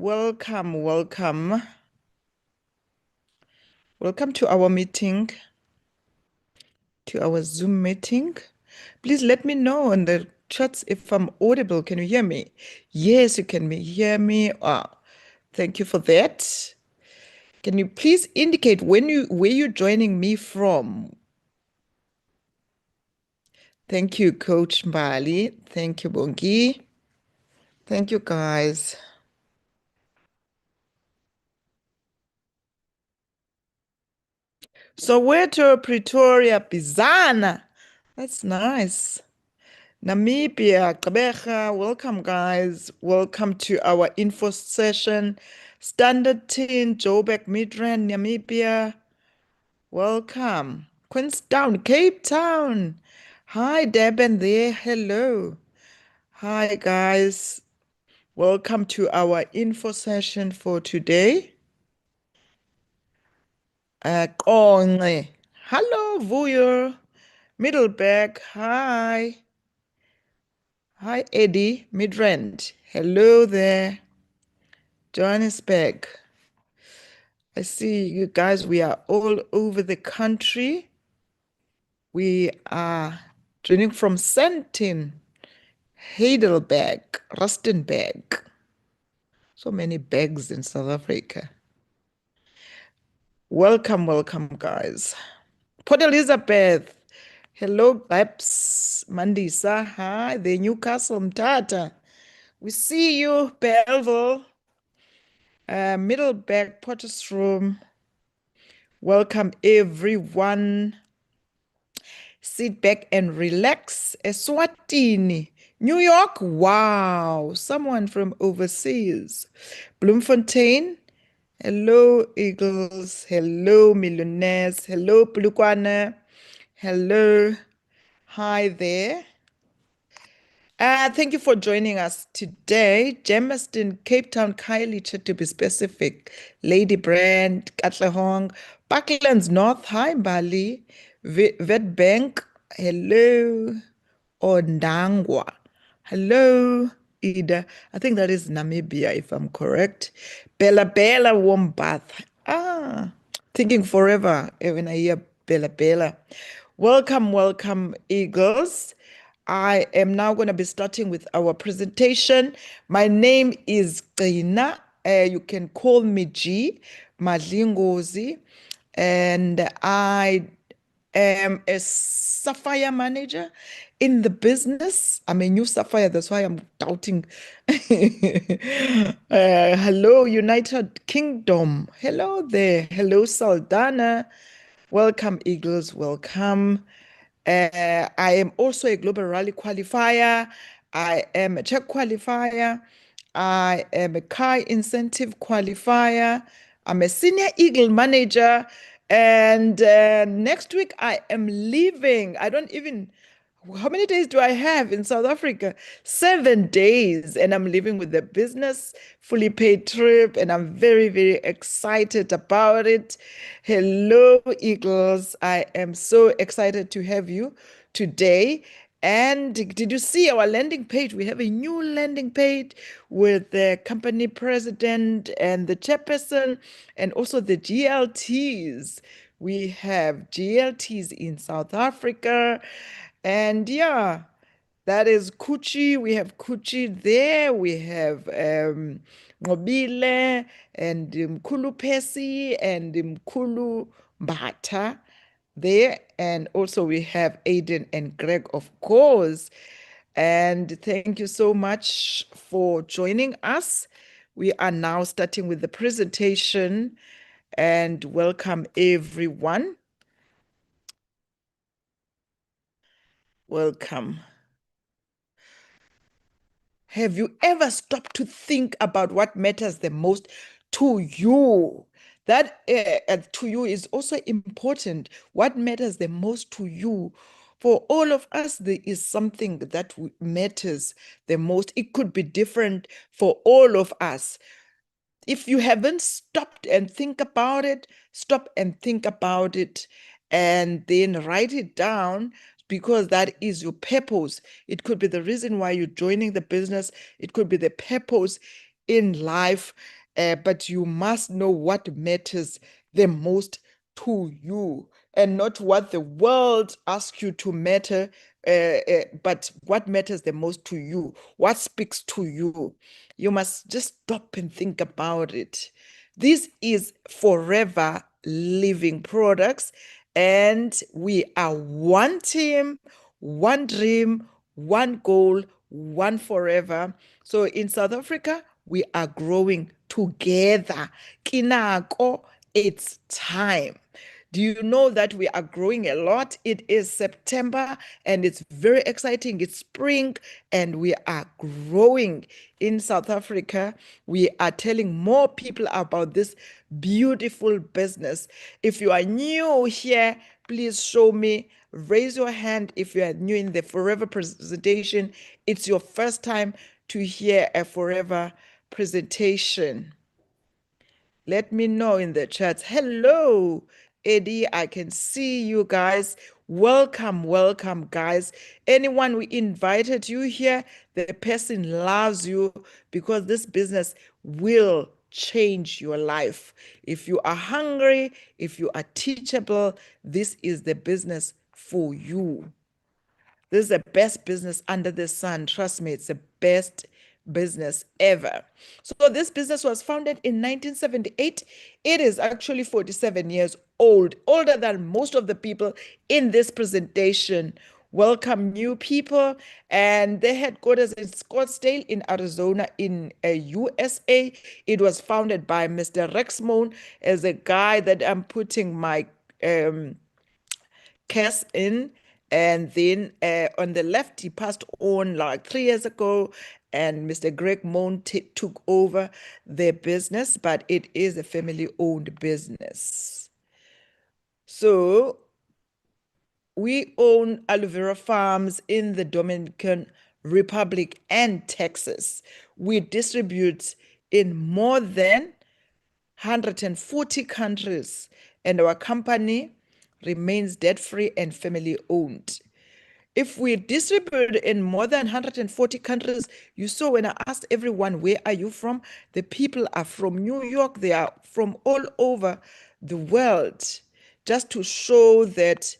Welcome, welcome. Welcome to our meeting, to our Zoom meeting. Please let me know in the chats if I'm audible. Can you hear me? Yes, you can hear me. Thank you for that. Can you please indicate where you're joining me from? Thank you, Coach Mbali. Thank you, Bongi. Thank you, guys. Soweto, Pretoria, Bizana. That's nice. Namibia, Gqeberha, welcome guys. Welcome to our info session. Standerton, Joburg, Midrand, Namibia. Welcome. Queenstown, Cape Town. Hi, Deben there. Hello. Hi, guys. Welcome to our info session for today. Kongwe. Hello, Vuyo. Middleburg. Hi. Hi, Eddie. Midrand. Hello there. Johannesburg. I see you guys, we are all over the country. We are joining from Sandton, Heidelberg, Rustenburg. So many bags in South Africa. Welcome, welcome, guys. Port Elizabeth. Hello, Babs. Mandisa. Hi, the Newcastle Mtata. We see you, Belleville. Middleburg, Potchefstroom. Welcome, everyone. Sit back and relax. Eswatini, New York. Wow, someone from overseas. Bloemfontein. Hello, Eagles. Hello, Millionaires. Hello, Bulukwana. Hello. Hi there. Thank you for joining us today. Germiston, Cape Town, Kylie, to be specific. Lady Brand, Katlehong, Parklands North, hi Bali, Witbank, hello, Ondangwa, hello, Ida. I think that is Namibia, if I'm correct. Bella Bella, warm bath. Thinking forever when I hear Bella Bella. Welcome, welcome, Eagles. I am now going to be starting with our presentation. My name is Gcina. You can call me G, Madlingozi, and I am a Sapphire manager in the business. I'm a new Sapphire, that's why I'm doubting. Hello, United Kingdom. Hello there. Hello, Saldana. Welcome, Eagles. Welcome. I am also a Global Rally qualifier. I am a check qualifier. I am a car incentive qualifier. I'm a senior Eagle manager. And next week I am leaving. I don't even, how many days do I have in South Africa? 7 days. And I'm leaving with the business, fully paid trip. And I'm very, very excited about it. Hello, Eagles. I am so excited to have you today. And did you see our landing page? We have a new landing page with the company president and the chairperson and also the GLTs. We have GLTs in South Africa. And yeah, that is Kuchi. We have Kuchi there. We have Ngobile and Mkulu Pesi and Mkulu Mbata there. And also we have Aiden and Greg, of course. And thank you so much for joining us. We are now starting with the presentation and welcome everyone. Welcome. Have you ever stopped to think about what matters the most to you? That to you is also important. What matters the most to you? For all of us, there is something that matters the most. It could be different for all of us. If you haven't stopped and think about it, stop and think about it and then write it down because that is your purpose. It could be the reason why you're joining the business. It could be the purpose. in life, but you must know what matters the most to you and not what the world asks you to matter, but what matters the most to you, what speaks to you. You must just stop and think about it. This is Forever Living Products, and we are one team, one dream, one goal, one forever. So in South Africa, we are growing together. Kinako, it's time. Do you know that we are growing a lot? It is September and it's very exciting. It's spring and we are growing in South Africa. We are telling more people about this beautiful business. If you are new here, please show me. Raise your hand if you are new in the Forever presentation. It's your first time to hear a Forever presentation. Let me know in the chat. Hello, Eddie. I can see you guys. Welcome, welcome, guys. Anyone we invited you here, the person loves you because this business will change your life. If you are hungry, if you are teachable, this is the business for you. This is the best business under the sun. Trust me, it's the best business ever. So this business was founded in 1978. It is actually 47 years old, older than most of the people in this presentation. Welcome new people, and the headquarters in Scottsdale in Arizona in USA. It was founded by Mr. Rex Moon, as a guy that I'm putting my Cass in. And then on the left, he passed on like 3 years ago, and Mr. Greg Moon took over the business, but it is a family-owned business. So we own aloe vera farms in the Dominican Republic and Texas. We distribute in more than 140 countries, and our company remains debt-free and family-owned. If we distribute in more than 140 countries, you saw when I asked everyone, where are you from? The people are from New York. They are from all over the world, just to show that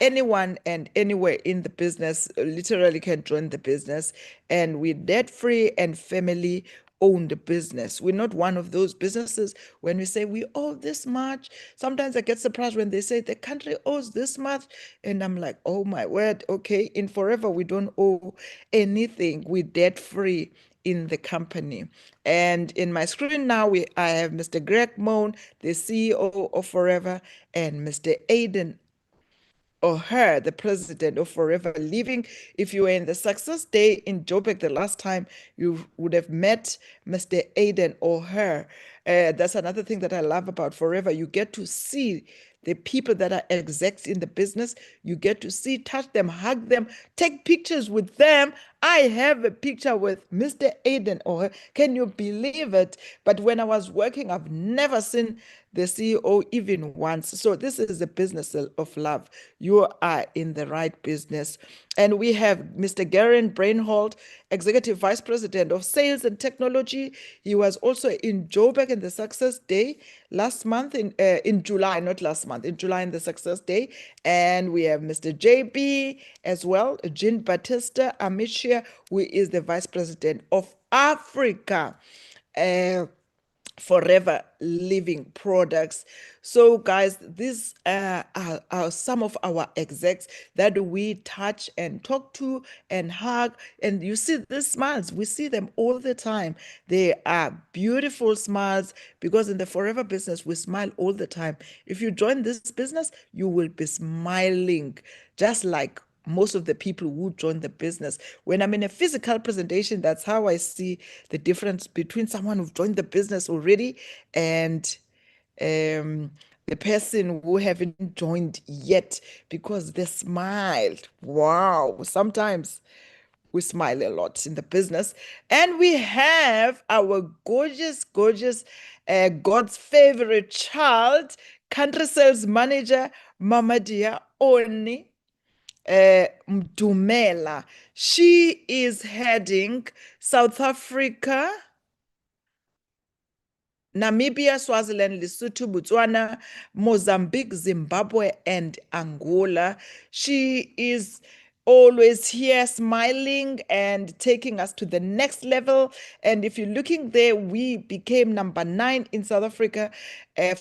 anyone and anywhere in the business literally can join the business, and we're debt free and family owned business. We're not one of those businesses when we say we owe this much. Sometimes I get surprised when they say the country owes this much, and I'm like, oh my word, okay. In Forever, we don't owe anything. We're debt free in the company. And in my screen now, I have Mr. Greg Moan, the CEO of Forever, and Mr. Aiden or her, the president of Forever Living. If you were in the Success Day in Joburg the last time, you would have met Mr. Aiden or her. That's another thing that I love about Forever. You get to see the people that are execs in the business. You get to see, touch them, hug them, take pictures with them. I have a picture with Mr. Aiden or her. Can you believe it? But when I was working, I've never seen the CEO even once. So this is a business of love. You are in the right business. And we have Mr. Garen Brainhold, Executive Vice President of Sales and Technology. He was also in Joburg in the Success Day last month, in July, not last month, in July in the Success Day. And we have Mr. JB as well, Jean Batista Amicia, who is the Vice President of Africa. Forever Living Products. So, guys, these are some of our execs that we touch and talk to and hug. And you see these smiles, we see them all the time. They are beautiful smiles because in the Forever business, we smile all the time. If you join this business, you will be smiling just like most of the people who join the business. When I'm in a physical presentation, that's how I see the difference between someone who joined the business already and the person who haven't joined yet, because they smiled. Wow. Sometimes we smile a lot in the business. And we have our gorgeous, gorgeous, God's favorite child, country sales manager, Mama Dia Oni. Mdumela. She is heading South Africa Namibia, Swaziland, Lesotho, Botswana, Mozambique, Zimbabwe, and Angola. She is always here smiling and taking us to the next level. And if you're looking there, we became number 9 in South Africa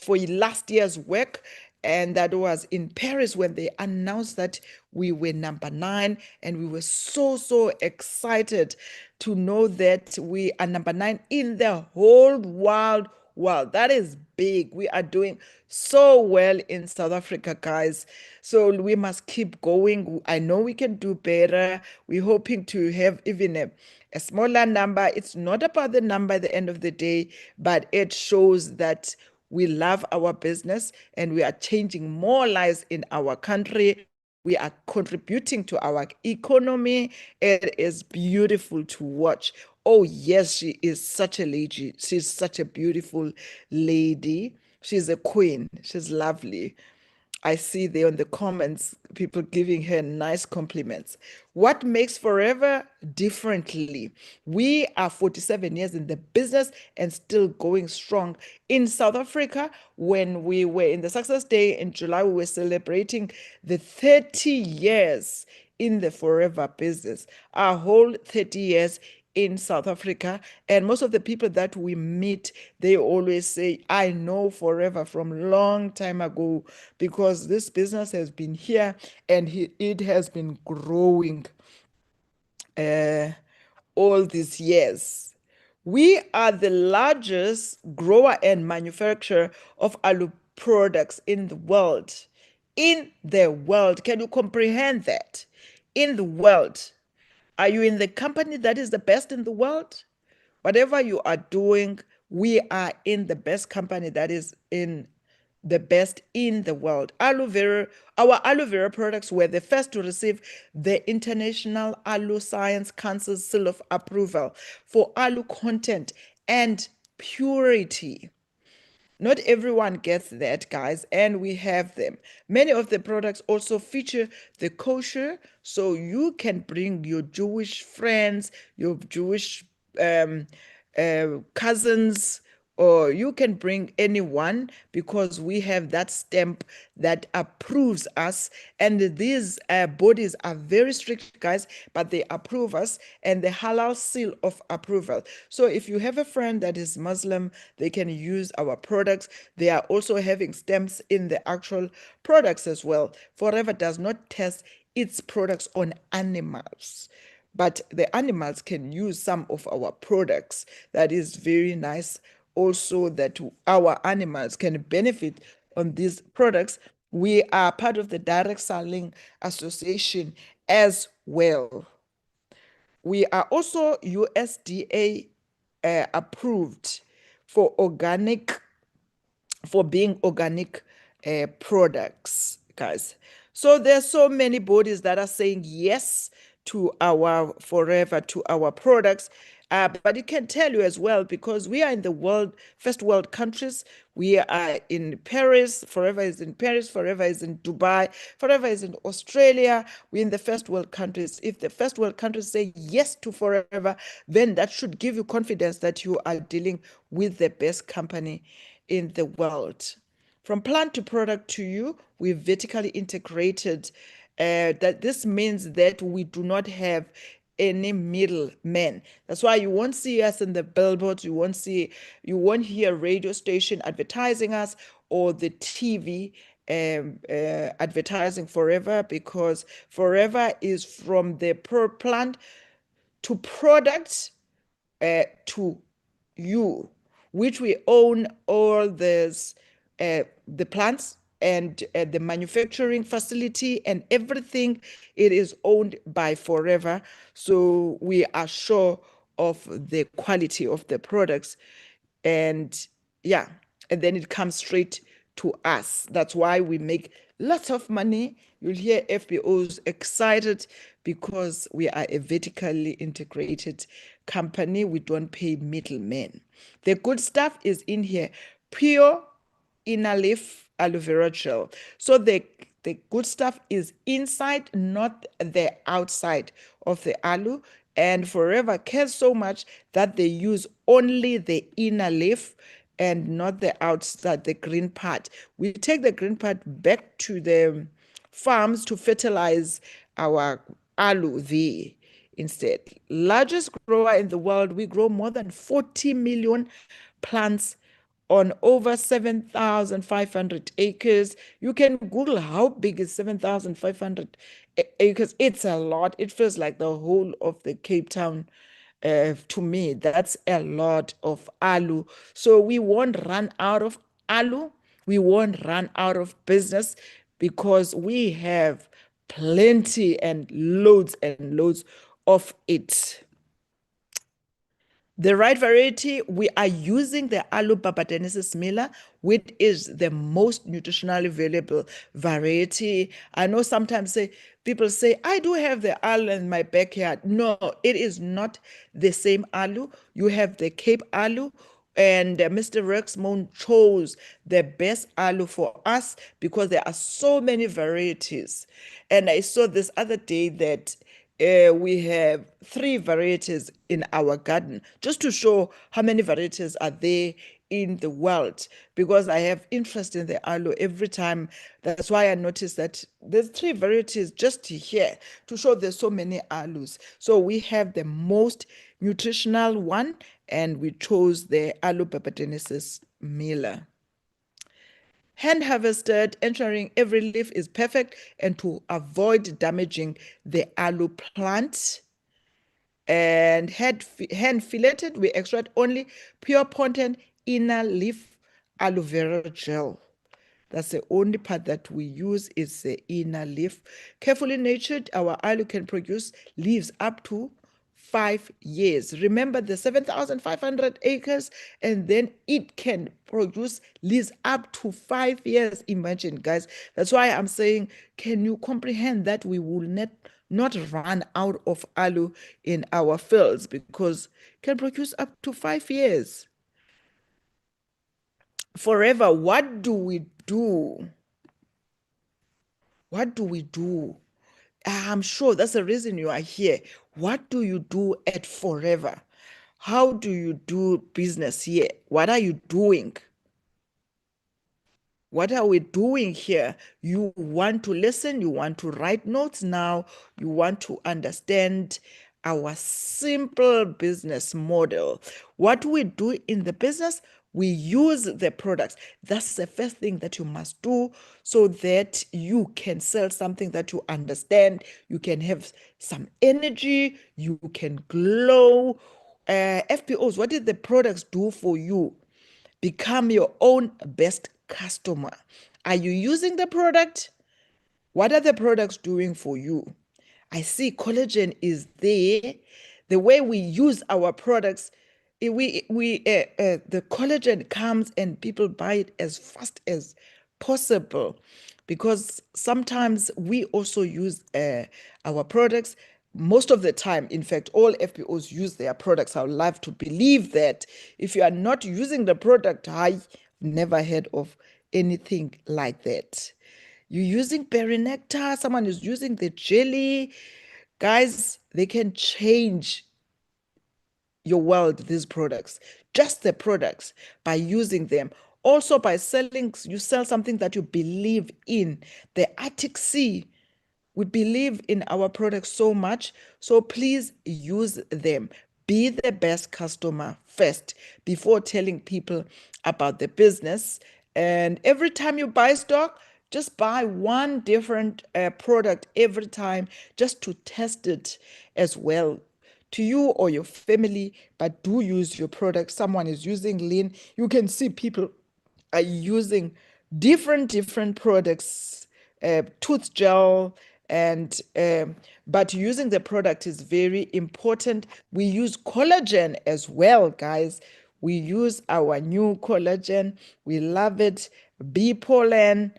for last year's work. And that was in Paris when they announced that we were number 9. And we were so, so excited to know that we are number 9 in the whole world. Wow, that is big. We are doing so well in South Africa, guys. So we must keep going. I know we can do better. We're hoping to have even a smaller number. It's not about the number at the end of the day, but it shows that we love our business and we are changing more lives in our country. We are contributing to our economy. It is beautiful to watch. Oh, yes, she is such a lady. She's such a beautiful lady. She's a queen. She's lovely. I see there on the comments people giving her nice compliments. What makes Forever differently? We are 47 years in the business and still going strong. In South Africa, when we were in the Success Day in July, we were celebrating the 30 years in the Forever business. Our whole 30 years in South Africa. And most of the people that we meet, they always say, I know Forever from long time ago because this business has been here and it has been growing uh, all these years. We are the largest grower and manufacturer of alu products in the world. In the world. Can you comprehend that? In the world. Are you in the company that is the best in the world? Whatever you are doing, we are in the best company that is in the best in the world. Aloe vera, our aloe vera products were the first to receive the International Aloe Science Council seal of approval for aloe content and purity. Not everyone gets that, guys, and we have them. Many of the products also feature the kosher, so you can bring your Jewish friends, your Jewish um, cousins, or you can bring anyone because we have that stamp that approves us. And these bodies are very strict, guys, but they approve us and the halal seal of approval. So if you have a friend that is Muslim, they can use our products. They are also having stamps in the actual products as well. Forever does not test its products on animals, but the animals can use some of our products. That is very nice. Also, that our animals can benefit on these products. We are part of the Direct Selling Association as well. We are also USDA approved for organic for being organic products, guys. So there's so many bodies that are saying yes to our Forever, to our products. But it can tell you as well, because we are in the first world countries. We are in Paris. Forever is in Paris. Forever is in Dubai. Forever is in Australia. We're in the first world countries. If the first world countries say yes to Forever, then that should give you confidence that you are dealing with the best company in the world. From plant to product to you, we're vertically integrated. That this means that we do not have any middlemen. That's why you won't see us in the billboards. You won't hear a radio station advertising us or the TV advertising Forever, because Forever is from the plant to product to you, which we own all the plants and the manufacturing facility and everything. It is owned by Forever, so we are sure of the quality of the products. And yeah, and then it comes straight to us. That's why we make lots of money. You'll hear FBOs excited because we are a vertically integrated company. We don't pay middlemen. The good stuff is in here. Pure inner leaf aloe vera gel. So the good stuff is inside, not the outside of the aloe. And Forever cares so much that they use only the inner leaf and not the outside, the green part. We take the green part back to the farms to fertilize our aloe there instead. Largest grower in the world, we grow more than 40 million plants on over 7,500 acres. You can Google how big is 7,500 acres. It's a lot. It feels like the whole of the Cape Town. To me, that's a lot of aloe. So we won't run out of aloe. We won't run out of business because we have plenty and loads of it. The right variety, we are using the Aloe barbadensis miller, which is the most nutritionally valuable variety. I know sometimes people say, I do have the aloe in my backyard. No, it is not the same aloe. You have the Cape aloe, and Mr. Rexmond chose the best aloe for us because there are so many varieties. And I saw this other day that we have 3 varieties in our garden, just to show how many varieties are there in the world, because I have interest in the aloe every time. That's why I noticed that there's 3 varieties just here to show there's so many aloes. So we have the most nutritional one, and we chose the Aloe barbadensis miller. Hand harvested, ensuring every leaf is perfect and to avoid damaging the aloe plant. And hand filleted, we extract only pure potent inner leaf aloe vera gel. That's the only part that we use is the inner leaf. Carefully nurtured, our aloe can produce leaves up to 5 years. Remember the 7,500 acres, and then it can produce leaves up to 5 years. Imagine, guys. That's why I'm saying, can you comprehend that we will not run out of aloe in our fields because it can produce up to 5 years? Forever, what do we do? What do we do? I'm sure that's the reason you are here. What do you do at Forever? How do you do business here? What are you doing? What are we doing here? You want to listen, you want to write notes now, you want to understand our simple business model. What we do in the business, we use the products. That's the first thing that you must do so that you can sell something that you understand, you can have some energy, you can glow. FPOs, what did the products do for you? Become your own best customer. Are you using the product? What are the products doing for you? I see collagen is there. The way we use our products, the collagen comes and people buy it as fast as possible, because sometimes we also use our products. Most of the time, in fact, all FPOs use their products. I would love to believe that. If you are not using the product, I never heard of anything like that. You're using berry nectar, someone is using the jelly. Guys, they can change your world, these products, just the products, by using them. Also, by selling, you sell something that you believe in. The Arctic Sea, we believe in our products so much, so please use them. Be the best customer first before telling people about the business. And every time you buy stock, just buy one different product every time just to test it as well to you or your family, but do use your product. Someone is using lean. You can see people are using different products, tooth gel, and but using the product is very important. We use collagen as well, guys. We use our new collagen. We love it. Bee pollen,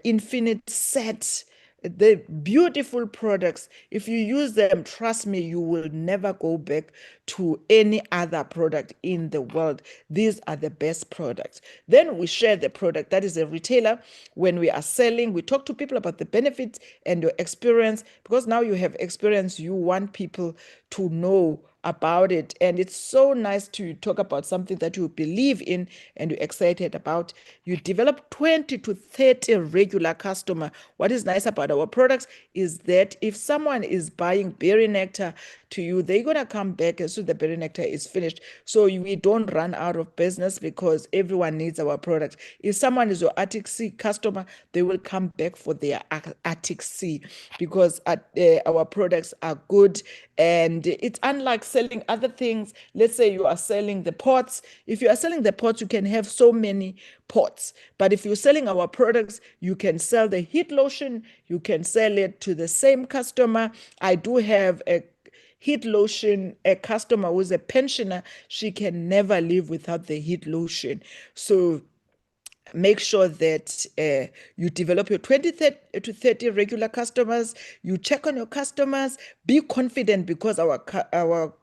infinite set, the beautiful products. If you use them, trust me, you will never go back to any other product in the world. These are the best products. Then we share the product. That is a retailer. When we are selling, we talk to people about the benefits and your experience, because now you have experience. You want people to know about it. And it's so nice to talk about something that you believe in and you're excited about. You develop 20 to 30 regular customer. What is nice about our products is that if someone is buying berry nectar to you, they're gonna come back as soon as the berry nectar is finished. So we don't run out of business because everyone needs our products. If someone is your Arctic Sea customer, they will come back for their Arctic Sea because our products are good. And it's unlike selling other things. Let's say you are selling the pots. If you are selling the pots, you can have so many pots. But if you're selling our products, you can sell the heat lotion, you can sell it to the same customer. I do have a heat lotion, a customer who's a pensioner, she can never live without the heat lotion. So make sure that you develop your 20 to 30 regular customers. You check on your customers. Be confident because our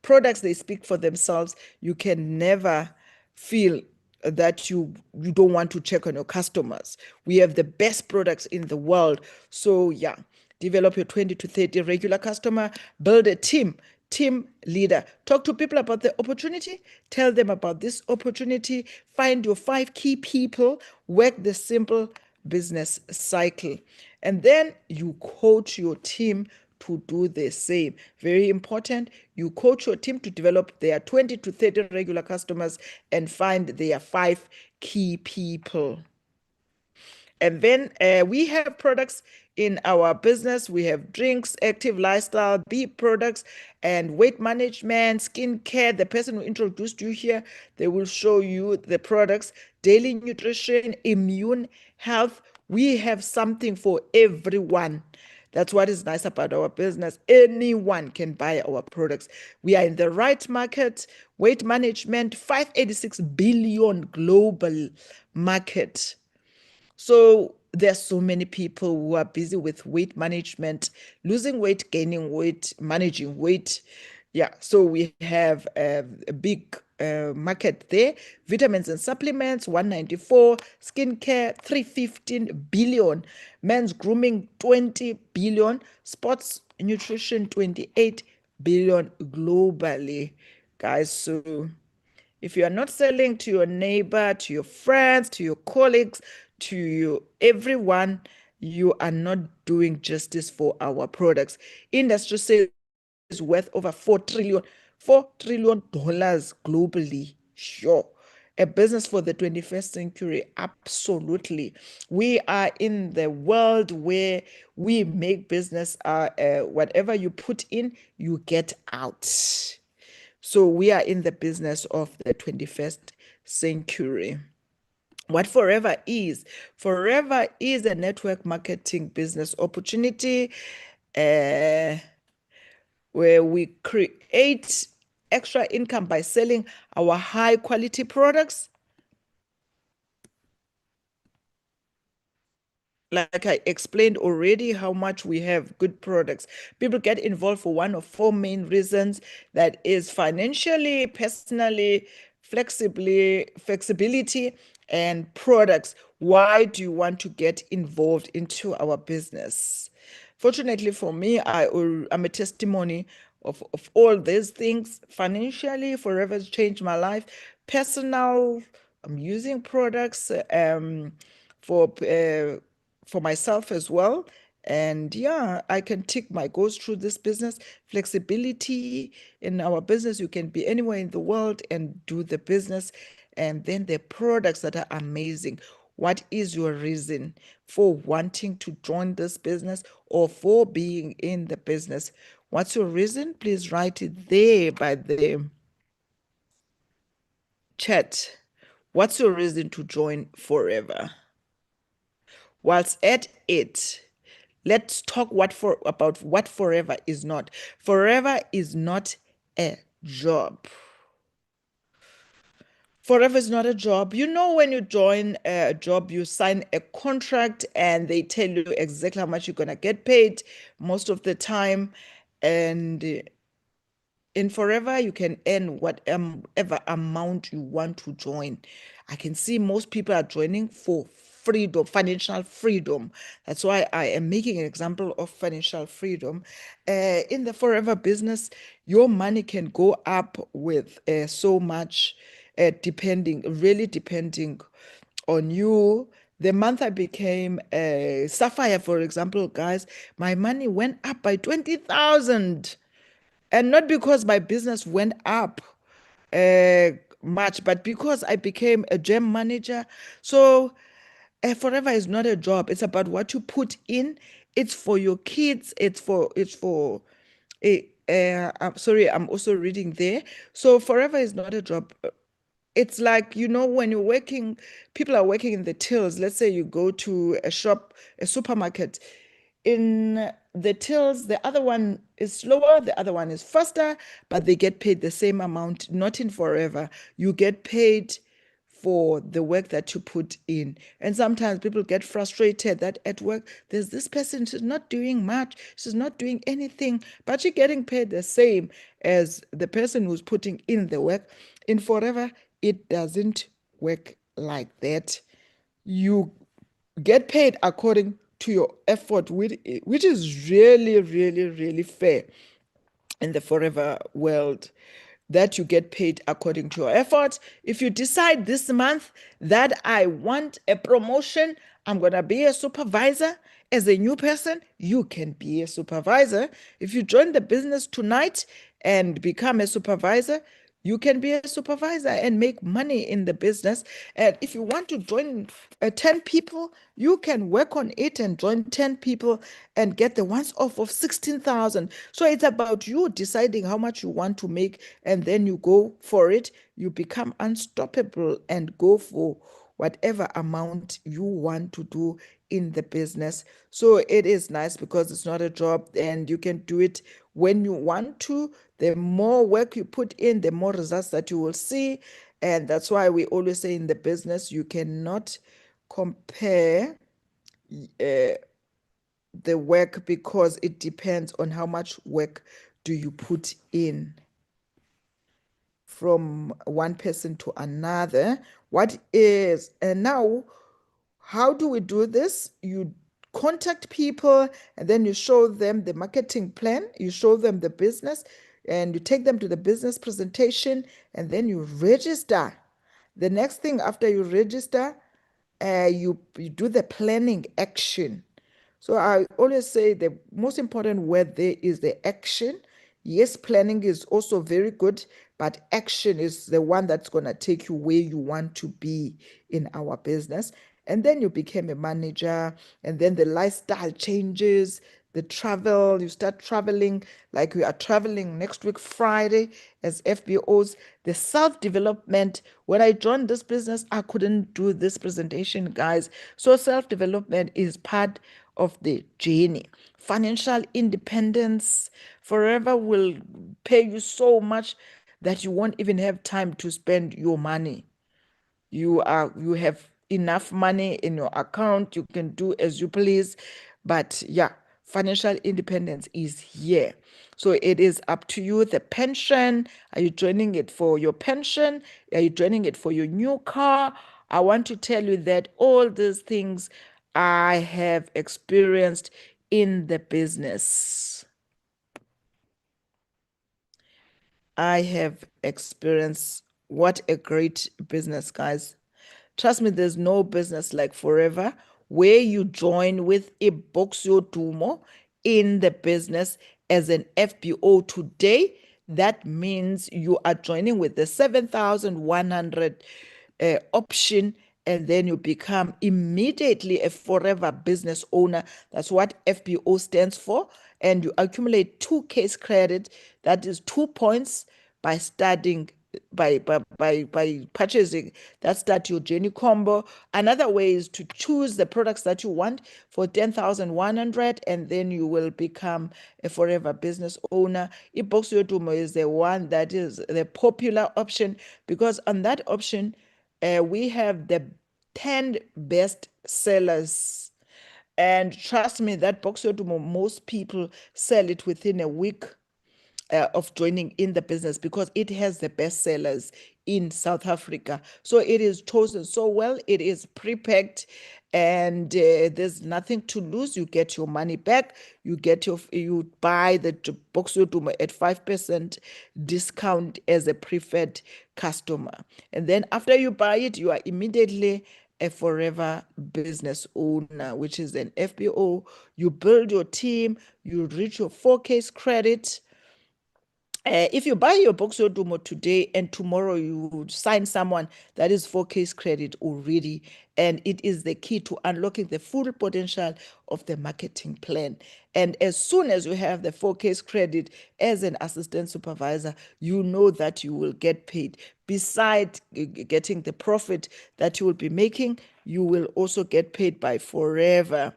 products, they speak for themselves. You can never feel that you don't want to check on your customers. We have the best products in the world. So yeah, develop your 20 to 30 regular customer, build a team leader. Talk to people about the opportunity, tell them about this opportunity, find your 5 key people, work the simple business cycle. And then you coach your team to do the same. Very important. You coach your team to develop their 20 to 30 regular customers and find their 5 key people. And then we have products in our business. We have drinks, active lifestyle, bee products, and weight management, skincare. The person who introduced you here, they will show you the products, daily nutrition, immune health. We have something for everyone. That's what is nice about our business. Anyone can buy our products. We are in the right market. Weight management, 586 billion global market. So there's so many people who are busy with weight management, losing weight, gaining weight, managing weight. Yeah, so we have a big market there. Vitamins and supplements, 194. Skincare, 315 billion. Men's grooming, 20 billion. Sports nutrition, 28 billion globally. Guys, so if you are not selling to your neighbor, to your friends, to your colleagues, to everyone, you are not doing justice for our products. Industry sales is worth over $4 trillion globally. Sure. A business for the 21st century, absolutely. We are in the world where we make business, whatever you put in, you get out. So we are in the business of the 21st century. What Forever is a network marketing business opportunity uh, where we create extra income by selling our high quality products. Like I explained already, how much we have good products. People get involved for one of 4 main reasons. That is financially, personally, flexibility, and products. Why do you want to get involved into our business? Fortunately for me, I'm a testimony of all these things. Financially, Forever has changed my life. Personal, I'm using products for uh, for myself as well. And yeah, I can tick my goals through this business. Flexibility in our business, you can be anywhere in the world and do the business. And then the products that are amazing. What is your reason for wanting to join this business or for being in the business? What's your reason? Please write it there by the chat. What's your reason to join Forever? Whilst at it, let's talk about what Forever is not. Forever is not a job. Forever is not a job. You know, when you join a job, you sign a contract and they tell you exactly how much you're going to get paid most of the time. And in Forever, you can earn whatever amount you want to join. I can see most people are joining for freedom, financial freedom. That's why I am making an example of financial freedom. In the forever business, your money can go up with so much, really depending on you. The month I became a Sapphire, for example, guys, my money went up by 20,000. And not because my business went up uh, much, but because I became a gem manager. So forever is not a job. It's about what you put in. It's for your kids. It's for I'm sorry, I'm also reading there. So forever is not a job. It's like, when you're working, people are working in the tills. Let's say you go to a shop, a supermarket. In the tills, the other one is slower, the other one is faster, but they get paid the same amount, not in forever. You get paid for the work that you put in. And sometimes people get frustrated that at work, there's this person, she's not doing much, she's not doing anything, but she's getting paid the same as the person who's putting in the work. In forever, it doesn't work like that. You get paid according to your effort, which is really, really, really fair in the forever world, that you get paid according to your effort. If you decide this month that I want a promotion, I'm going to be a supervisor as a new person, you can be a supervisor. If you join the business tonight and become a supervisor, you can be a supervisor and make money in the business. And if you want to join 10 people, you can work on it and join 10 people and get the once off of 16,000. So it's about you deciding how much you want to make, and then you go for it. You become unstoppable and go for whatever amount you want to do in the business. So it is nice because it's not a job and you can do it when you want to. The more work you put in, the more results that you will see. And that's why we always say in the business, you cannot compare the work, because it depends on how much work do you put in from one person to another. What is, and now, how do we do this? You contact people and then you show them the marketing plan, you show them the business, and you take them to the business presentation, and then you register. The next thing after you register, you do the planning action. So I always say the most important word there is the action. Yes, planning is also very good, but action is the one that's going to take you where you want to be in our business. And then you became a manager, and then the lifestyle changes, the travel, you start traveling like we are traveling next week, Friday, as FBOs, the self development. When I joined this business, I couldn't do this presentation, guys. So, self development is part of the journey. Financial independence forever will pay you so much that you won't even have time to spend your money. You have enough money in your account, you can do as you please. But yeah, financial independence is here. So it is up to you. The pension, are you joining it for your pension? Are you joining it for your new car? I want to tell you that all these things I have experienced in the business. I have experienced. What a great business, guys. Trust me, there's no business like forever where you join with a Boxio Dumo in the business as an FBO today. That means you are joining with the 7,100 option, and then you become immediately a forever business owner. That's what FBO stands for. And you accumulate two case credit, that is 2 points by studying, by purchasing that start your journey combo. Another way is to choose the products that you want for 10,100, and then you will become a forever business owner. Ibox Yotumo is the one that is the popular option, because on that option we have the 10 best sellers. And trust me, that box Yotumo, most people sell it within a week. of joining in the business because it has the best sellers in South Africa. So it is chosen so well. It is pre-packed, and there's nothing to lose. You get your money back. You buy the box at 5% discount as a preferred customer, and then after you buy it, you are immediately a forever business owner, which is an FBO. You build your team. You reach your 4K's credit. If you buy your Boxer Dumo today and tomorrow you would sign someone that is 4K's credit already, and it is the key to unlocking the full potential of the marketing plan. And as soon as you have the 4K's credit as an assistant supervisor, you know that you will get paid. Besides getting the profit that you will be making, you will also get paid by forever.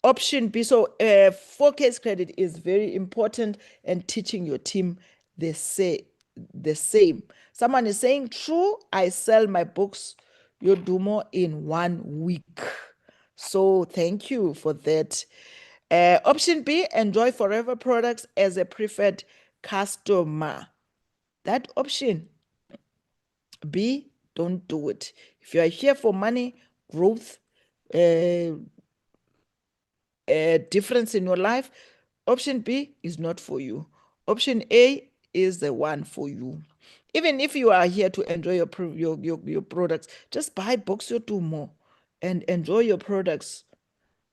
Option B, so 4K's credit is very important, and teaching your team the same. Someone is saying, true, I sell my books, Yodumo, in 1 week. So thank you for that. Option B, enjoy forever products as a preferred customer. That option B, don't do it. If you are here for money, growth, difference in your life, option B is not for you. Option A is the one for you. Even if you are here to enjoy your products, just buy Boxer 2 more and enjoy your products,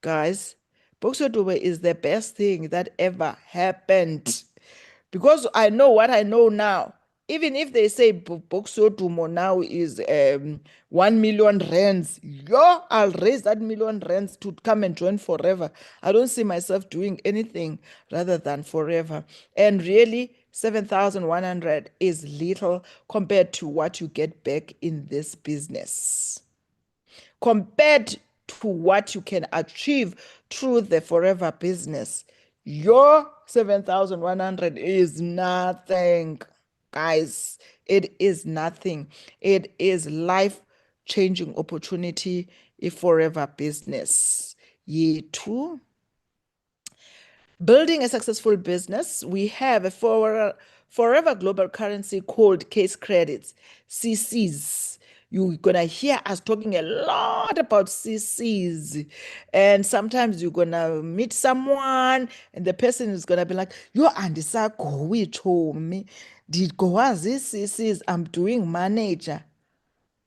guys. Boxer 2 is the best thing that ever happened. Because I know what I know now. Even if they say Boxo Tumo now is 1 million rands, yo, I'll raise that million rands to come and join forever. I don't see myself doing anything rather than forever. And really, 7,100 is little compared to what you get back in this business. Compared to what you can achieve through the forever business, your 7,100 is nothing, guys. It is nothing. It is life changing opportunity, a forever business. Ye too. Building a successful business, we have a forever global currency called case credits, CCs. You're going to hear us talking a lot about CCs. And sometimes you're going to meet someone, and the person is going to be like, yo, andisa go told me, did go as this CCs, I'm doing manager.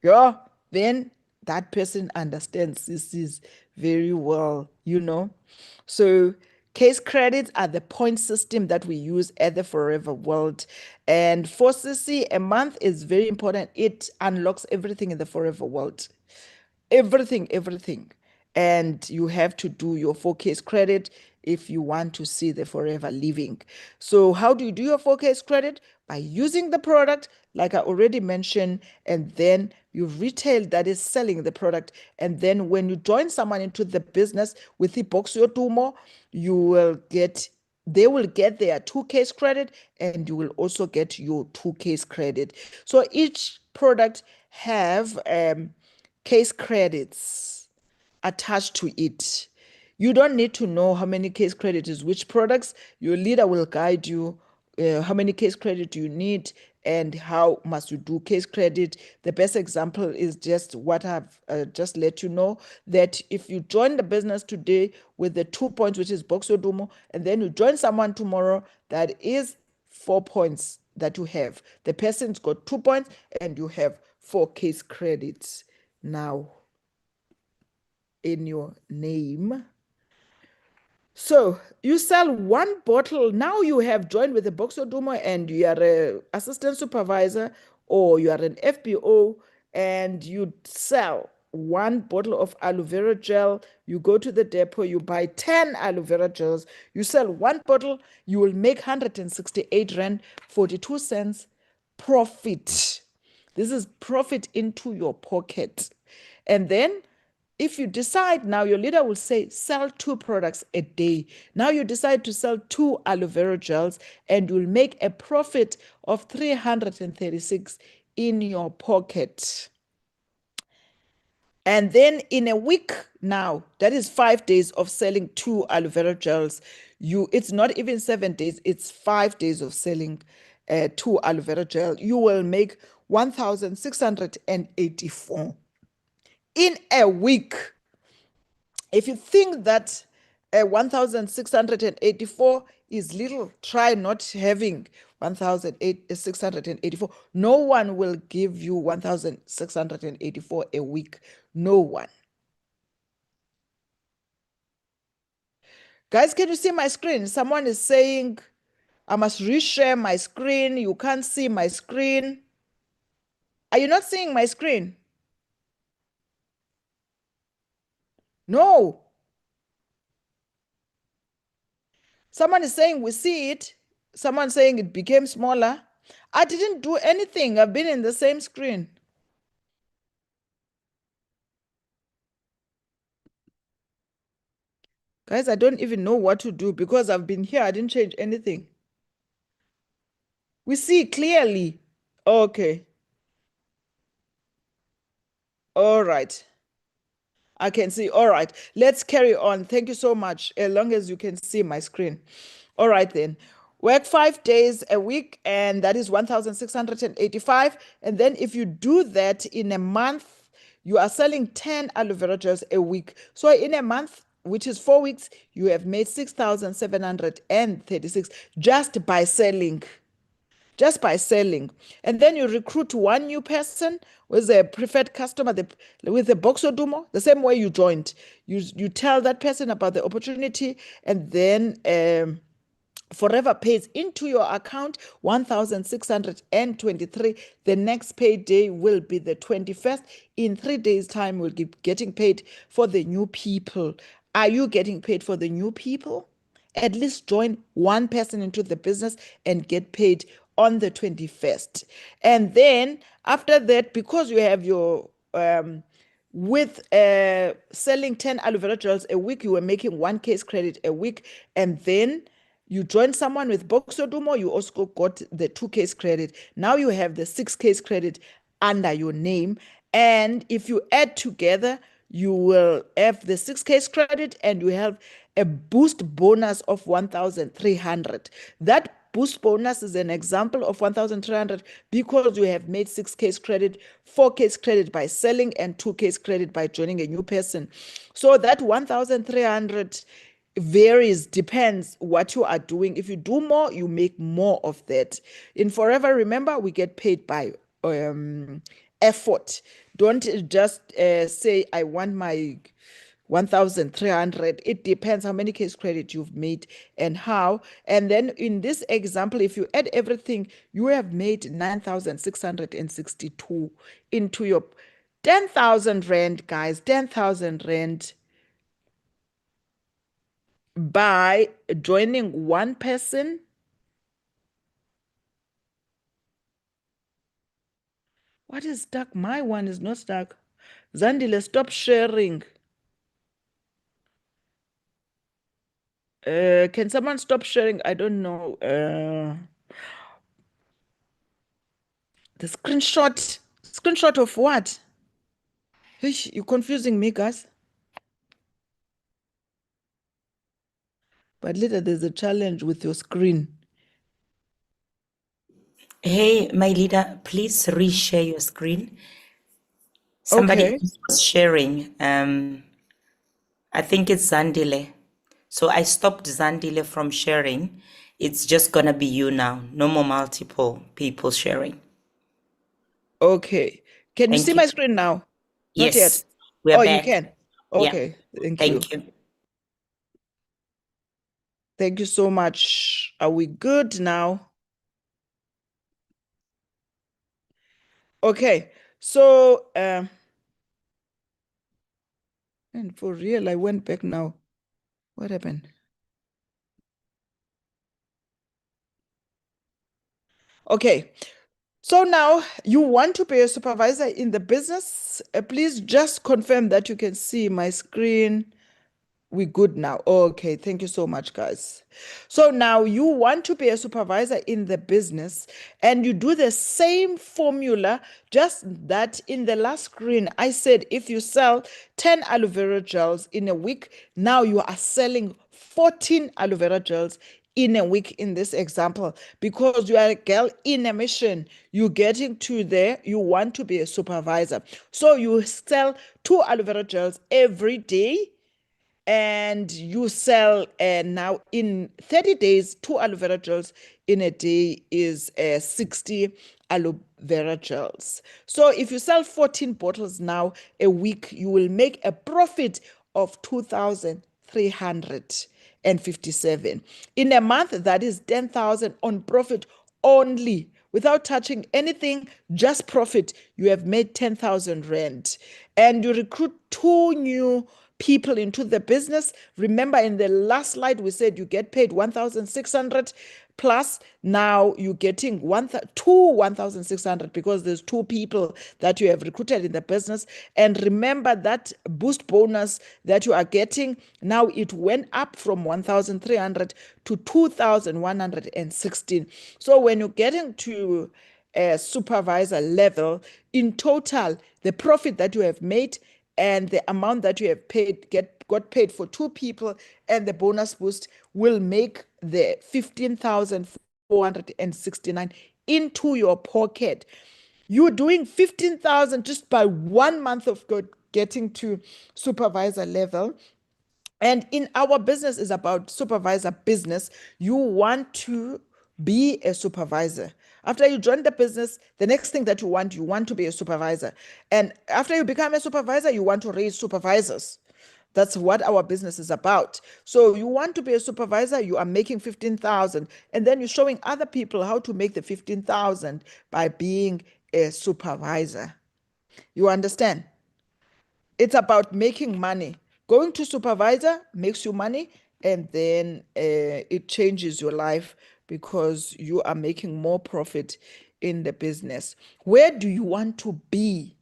Yeah, then that person understands this is very well, you know. So case credits are the point system that we use at the Forever World. And for CC, a month is very important. It unlocks everything in the Forever World. Everything. And you have to do your 4K's credit if you want to see the forever living. So how do you do your 4K's credit? By using the product, like I already mentioned, and then you retail that is selling the product. And then when you join someone into the business with the box your tumo, they will get their 2K's credit, and you will also get your 2K's credit. So each product have case credits attached to it. You don't need to know how many case credits is which products. Your leader will guide you how many case credit you need and how must you do case credit. The best example is just what I've just let you know, that if you join the business today with the 2 points, which is Boxo Dumo, and then you join someone tomorrow that is 4 points that you have. The person's got 2 points and you have 4 case credits now in your name. So you sell one bottle. Now you have joined with the Boxer Dumo and you are an assistant supervisor or you are an FBO, and you sell one bottle of aloe vera gel. You go to the depot, you buy 10 aloe vera gels, you sell one bottle, you will make 168 Rand 42 cents profit. This is profit into your pocket. And then if you decide now, your leader will say, sell 2 products a day. Now you decide to sell 2 aloe vera gels and you'll make a profit of 336 in your pocket. And then in a week now, that is 5 days of selling two aloe vera gels. It's not even 7 days, it's 5 days of selling two aloe vera gel. You will make 1,684 in a week. If you think that 1,684 is little, try not having 1,684. No one will give you 1,684 a week. No one. Guys, can you see my screen? Someone is saying, I must reshare my screen. You can't see my screen. Are you not seeing my screen? No. Someone is saying we see it. Someone saying it became smaller. I didn't do anything. I've been in the same screen. Guys, I don't even know what to do because I've been here. I didn't change anything. We see clearly. Okay. All right. I can see. All right. Let's carry on. Thank you so much. As long as you can see my screen. All right, then. Work 5 days a week, and that is 1,685. And then if you do that in a month, you are selling 10 aloe vera gels a week. So in a month, which is 4 weeks, you have made 6,736 just by selling. Just by selling. And then you recruit one new person with a preferred customer with a Boxodumo, the same way you joined. You tell that person about the opportunity, and then Forever pays into your account 1,623. The next payday will be the 21st. In 3 days' time, we'll be getting paid for the new people. Are you getting paid for the new people? At least join one person into the business and get paid on the 21st. And then after that, because you have your with selling 10 aloe vera gels a week, you were making one case credit a week, and then you joined someone with Boxodumo, you also got the 2 case credit. Now you have the 6 case credit under your name. And if you add together, you will have the 6 case credit and you have a boost bonus of 1,300. That boost bonus is an example of 1,300 because you have made 6 case credit, 4 case credit by selling, and 2 case credit by joining a new person. So that 1,300 varies, depends what you are doing. If you do more, you make more of that. In Forever, remember, we get paid by effort. Don't just say, I want my 1,300. It depends how many case credit you've made and how. And then in this example, if you add everything, you have made 9,662 into your 10,000 rand, guys, 10,000 rand by joining one person. What is stuck? My one is not stuck. Zandile, stop sharing. Can someone stop sharing? I don't know. The screenshot. Screenshot of what? You're confusing me, guys. But later there's a challenge with your screen. Hey, my leader, please reshare your screen. Somebody Okay. else was sharing. I think it's Zandile. So I stopped Zandile from sharing. It's just gonna be you now. No more multiple people sharing. Okay. Can you see Thank you. my screen now? Not yet. Yes, we are Oh, you back. can. Yeah, Okay. Thank you. thank you. Thank you so much. Are we good now? Okay. So, and for real, I went back now. What happened? Okay. So now you want to be a supervisor in the business. Please just confirm that you can see my screen. We good now. Okay, thank you so much, guys. So now you want to be a supervisor in the business and you do the same formula, just that in the last screen, I said if you sell 10 aloe vera gels in a week, now you are selling 14 aloe vera gels in a week in this example, because you are a girl in a mission. You're getting to there, you want to be a supervisor. So you sell 2 aloe vera gels every day, and you sell now in 30 days 2 aloe vera gels in a day is 60 aloe vera gels. So if you sell 14 bottles now a week, you will make a profit of 2,357 in a month. That is 10,000 on profit only, without touching anything, just profit. You have made 10,000 rand, and you recruit 2 new people into the business. Remember, in the last slide, we said you get paid 1,600 plus. Now you're getting 1,600 because there's 2 people that you have recruited in the business. And remember that boost bonus that you are getting, now it went up from 1,300 to 2,116. So when you're getting to a supervisor level, in total, the profit that you have made and the amount that you have got paid for 2 people and the bonus boost will make the 15,469 into your pocket. You're doing 15,000 just by 1 month of getting to supervisor level. And in our business is about supervisor business. You want to be a supervisor. After you join the business, the next thing that you want to be a supervisor. And after you become a supervisor, you want to raise supervisors. That's what our business is about. So you want to be a supervisor, you are making 15,000, and then you're showing other people how to make the 15,000 by being a supervisor. You understand? It's about making money. Going to supervisor makes you money, and then it changes your life because you are making more profit in the business. Where do you want to be?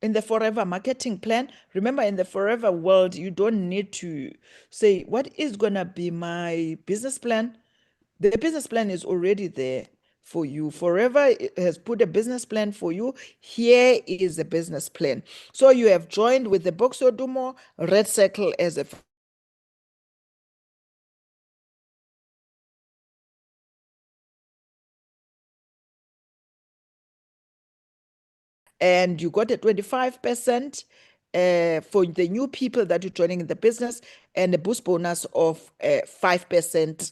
In the forever marketing plan, remember, in the forever world, you don't need to say, what is going to be my business plan? The business plan is already there for you. Forever has put a business plan for you. Here is a business plan. So you have joined with the Box Odumo Red Circle as a and you got a 25% for the new people that you're joining in the business, and a boost bonus of 5%.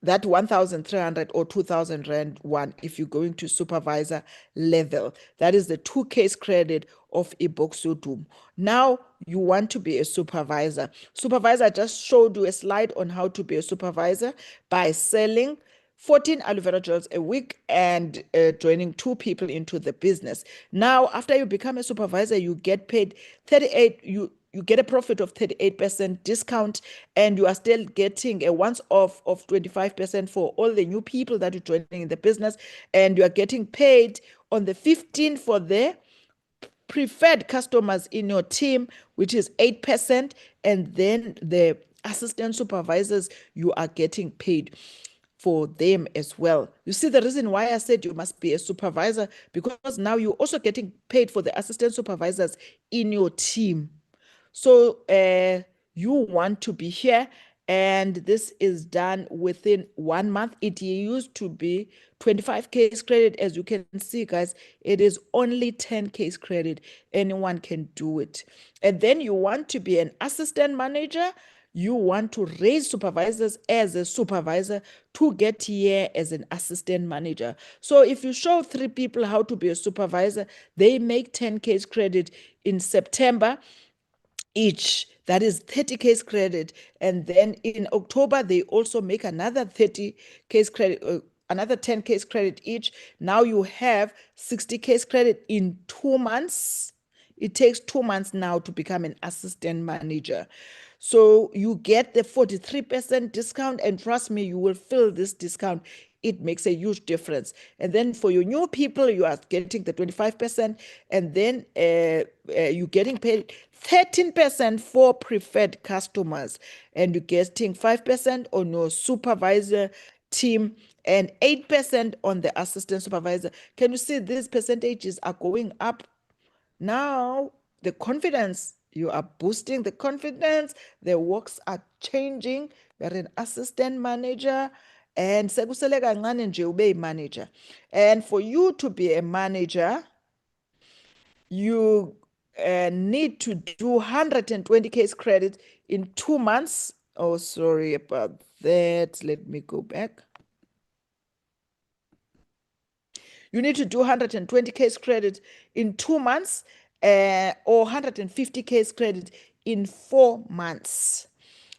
That 1,300 or 2,000 rand one if you're going to supervisor level. That is the 2 case credit of Iboxudum. Now you want to be a supervisor. Supervisor, I just showed you a slide on how to be a supervisor by selling 14 aloe vera gels a week and joining 2 people into the business. Now, after you become a supervisor, you get paid 38, you get a profit of 38% discount, and you are still getting a once off of 25% for all the new people that you're joining in the business, and you are getting paid on the 15 for the preferred customers in your team, which is 8%, and then the assistant supervisors, you are getting paid for them as well. You see the reason why I said you must be a supervisor, because now you're also getting paid for the assistant supervisors in your team. So you want to be here, and this is done within 1 month. It used to be 25 case credit. As you can see, guys, it is only 10 case credit. Anyone can do it. And then you want to be an assistant manager. You want to raise supervisors as a supervisor to get here as an assistant manager. So if you show 3 people how to be a supervisor, they make 10 case credit in September each. That is 30 case credit. And then in October, they also make another 30 case credit, another 10 case credit each. Now you have 60 case credit in 2 months. It takes 2 months now to become an assistant manager. So you get the 43% discount, and trust me, you will feel this discount it makes a huge difference. And then for your new people, you are getting the 25%, and then you're getting paid 13% for preferred customers, and you're getting 5% on your supervisor team and 8% on the assistant supervisor. Can you see these percentages are going up? Now, the confidence, you are boosting the confidence, the works are changing. You're an assistant manager, and sekusele kancane nje ube manager. And for you to be a manager, you need to do 120 case credit in 2 months. Oh, sorry about that. Let me go back. You need to do 120 case credit in 2 months, or 150 case credit in 4 months.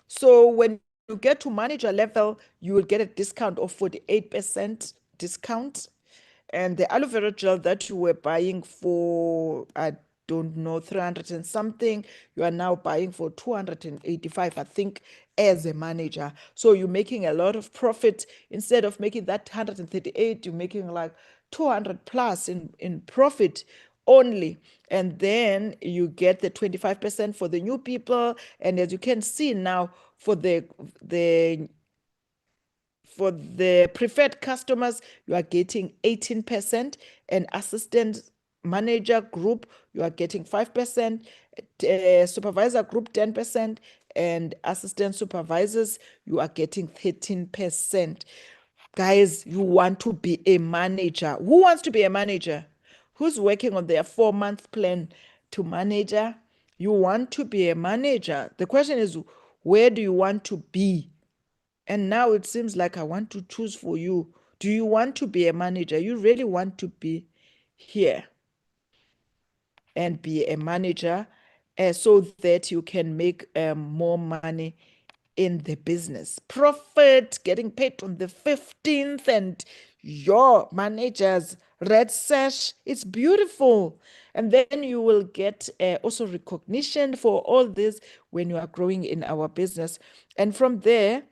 So when you get to manager level, you will get a discount of 48% discount. And the aloe vera gel that you were buying for, I don't know, 300 and something, you are now buying for 285, I think, as a manager. So you're making a lot of profit. Instead of making that 138, you're making like 200 plus in profit only. And then you get the 25% for the new people. And as you can see now, for the preferred customers, you are getting 18%, and assistant manager group, you are getting 5%, supervisor group 10%, and assistant supervisors, you are getting 13%. Guys, you want to be a manager. Who wants to be a manager? Who's working on their 4-month plan to manager? You want to be a manager. The question is, where do you want to be? And now it seems like I want to choose for you. Do you want to be a manager? You really want to be here and be a manager, so that you can make more money in the business. Profit, getting paid on the 15th, and your manager's red sash. It's beautiful. And then you will get also recognition for all this when you are growing in our business. And from there,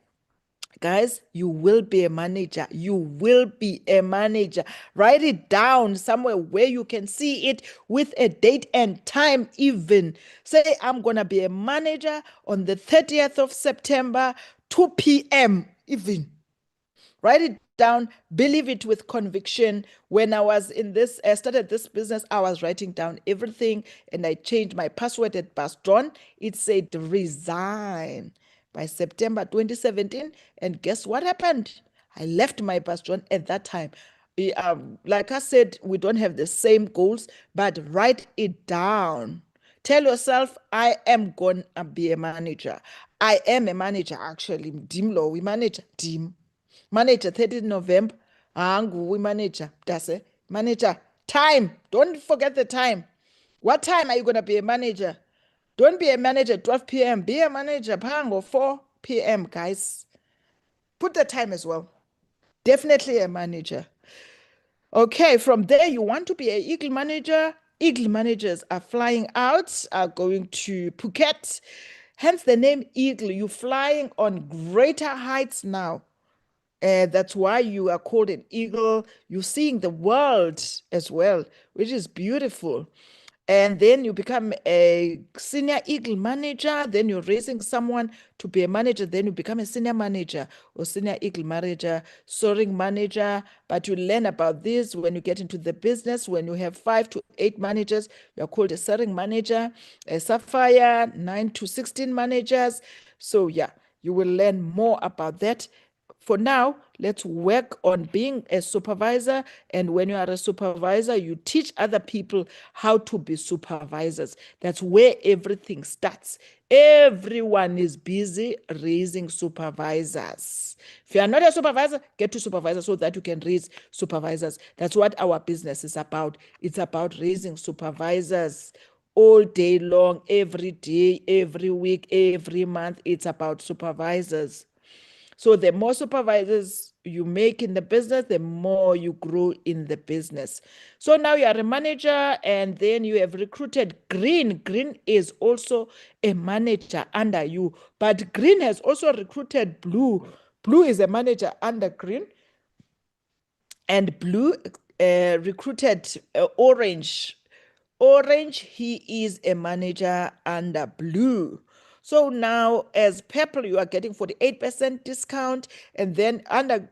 guys, you will be a manager. You will be a manager. Write it down somewhere where you can see it with a date and time, even. Say, I'm going to be a manager on the 30th of September, 2 p.m., even. Write it down, believe it with conviction. When I was in this, I started this business, I was writing down everything, and I changed my password at Baston. It said resign by September 2017. And guess what happened? I left my Baston at that time. Like I said, we don't have the same goals, but write it down. Tell yourself, I am going to be a manager. I am a manager, actually. Dim lo, we manager. Dim. Manager, 30th November. We manager. That's it. Manager. Time. Don't forget the time. What time are you going to be a manager? Don't be a manager 12 p.m. Be a manager pango 4 p.m., guys. Put the time as well. Definitely a manager. Okay, from there, you want to be an eagle manager. Eagle managers are flying out, are going to Phuket. Hence the name Eagle. You're flying on greater heights now. That's why you are called an eagle. You're seeing the world as well, which is beautiful. And then you become a senior eagle manager. Then you're raising someone to be a manager. Then you become a senior manager or senior eagle manager, soaring manager. But you learn about this when you get into the business. When you have 5 to 8 managers, you're called a soaring manager, a sapphire, 9 to 16 managers. So yeah, you will learn more about that. For now, let's work on being a supervisor. And when you are a supervisor, you teach other people how to be supervisors. That's where everything starts. Everyone is busy raising supervisors. If you are not a supervisor, get to supervisor so that you can raise supervisors. That's what our business is about. It's about raising supervisors all day long, every day, every week, every month. It's about supervisors. So the more supervisors you make in the business, the more you grow in the business. So now you are a manager, and then you have recruited Green. Green is also a manager under you, but Green has also recruited Blue. Blue is a manager under Green. And blue recruited orange. Orange, he is a manager under blue. So now, as purple, you are getting 48% discount. And then under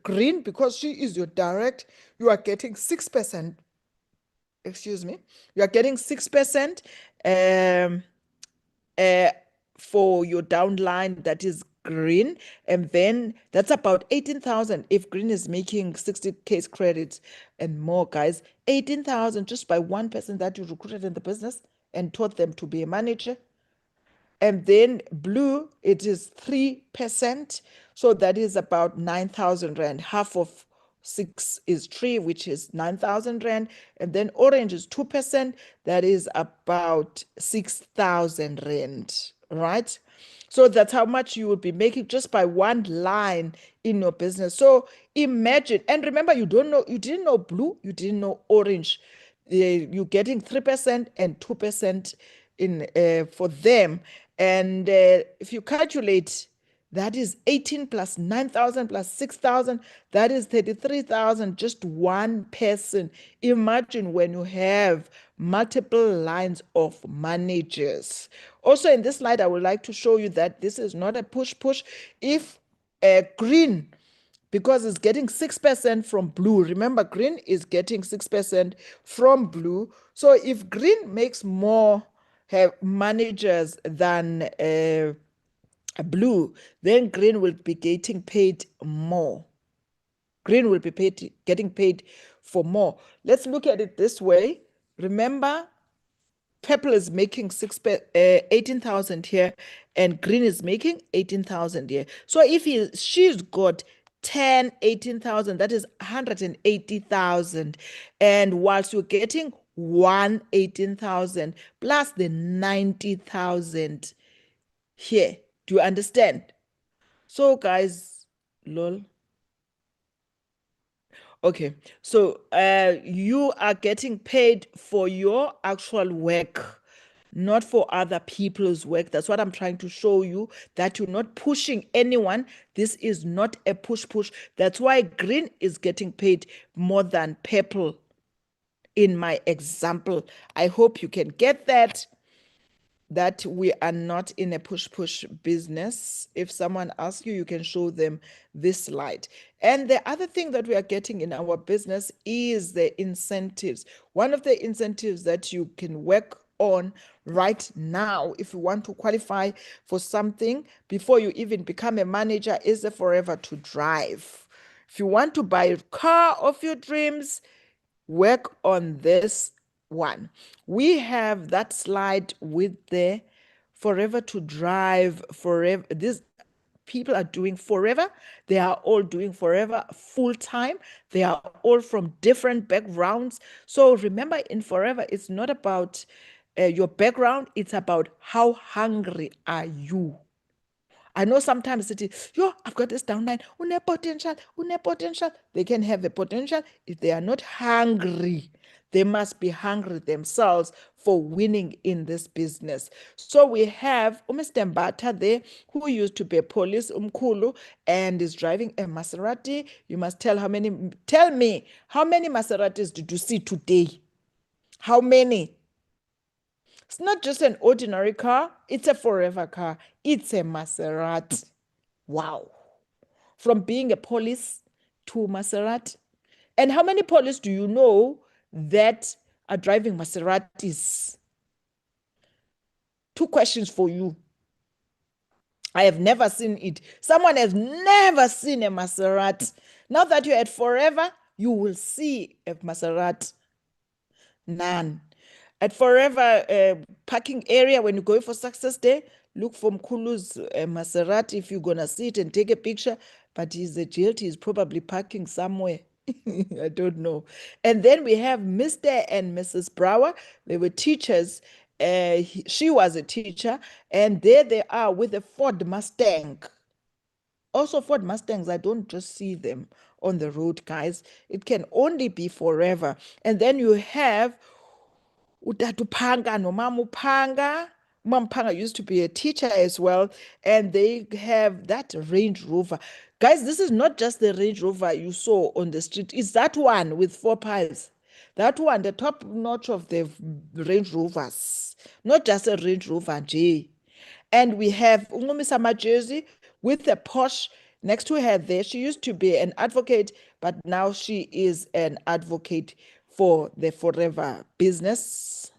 green, because she is your direct, you are getting 6%. Excuse me. You are getting 6%. Um, uh, for your downline that is green, and then that's about 18,000 if green is making 60 case credits and more, guys. 18,000 just by one person that you recruited in the business and taught them to be a manager. And then blue, it is 3%. So that is about 9,000 Rand. Half of 6 is 3, which is 9,000 Rand. And then orange is 2%. That is about 6,000 Rand, right? So that's how much you would be making just by one line in your business. So imagine, and remember, you didn't know blue, you didn't know orange. You're getting 3% and 2% in for them. And if you calculate, that is 18 plus 9,000 plus 6,000, that is 33,000, just one person. Imagine when you have multiple lines of managers. Also, in this slide, I would like to show you that this is not a push. If green, because it's getting 6% from blue. Remember, green is getting 6% from blue. So if green makes more managers than blue, then green will be getting paid more. Green will be getting paid for more. Let's look at it this way. Remember, purple is making 18,000 here, and green is making 18,000 here. So if she's got 10 18,000, that is 180,000. And whilst you're getting 18,000 plus the 90,000 here. Do you understand? So guys, lol. Okay, so you are getting paid for your actual work, not for other people's work. That's what I'm trying to show you, that you're not pushing anyone. This is not a push. That's why green is getting paid more than purple in my example. I hope you can get that we are not in a push business. If someone asks you, you can show them this slide. And the other thing that we are getting in our business is the incentives. One of the incentives that you can work on right now, if you want to qualify for something before you even become a manager, is the Forever to Drive. If you want to buy a car of your dreams, work on this one. We have that slide with the Forever to Drive. Forever, these people are doing forever. They are all doing forever full time. They are all from different backgrounds. So remember, in forever, it's not about your background, it's about how hungry are you. I know sometimes it is, yo, I've got this downline, une potential. They can have the potential if they are not hungry. They must be hungry themselves for winning in this business. So we have Mr. Mbata there, who used to be a police umkulu and is driving a Maserati. You must tell me, how many Maseratis did you see today? How many? It's not just an ordinary car, it's a forever car. It's a Maserati. Wow. From being a police to Maserati. And how many police do you know that are driving Maseratis? Two questions for you. I have never seen it. Someone has never seen a Maserati. Now that you're at Forever, you will see a Maserati. None. At Forever parking area, when you're going for Success Day, look for Mkulu's Maserati if you're going to see it and take a picture. But he's a jail, he's probably parking somewhere. I don't know. And then we have Mr. and Mrs. Brower. They were teachers. She was a teacher. And there they are with a Ford Mustang. Also, Ford Mustangs, I don't just see them on the road, guys. It can only be Forever. And then you have Utata Uphanga nomama Uphanga, Mampanga used to be a teacher as well, and they have that Range Rover. Guys, this is not just the Range Rover you saw on the street. It's that one with four piles. That one, the top notch of the Range Rovers. Not just a Range Rover J. And we have Ungumisama Jersey with a Porsche next to her there. She used to be an advocate, but now she is an advocate for the Forever business,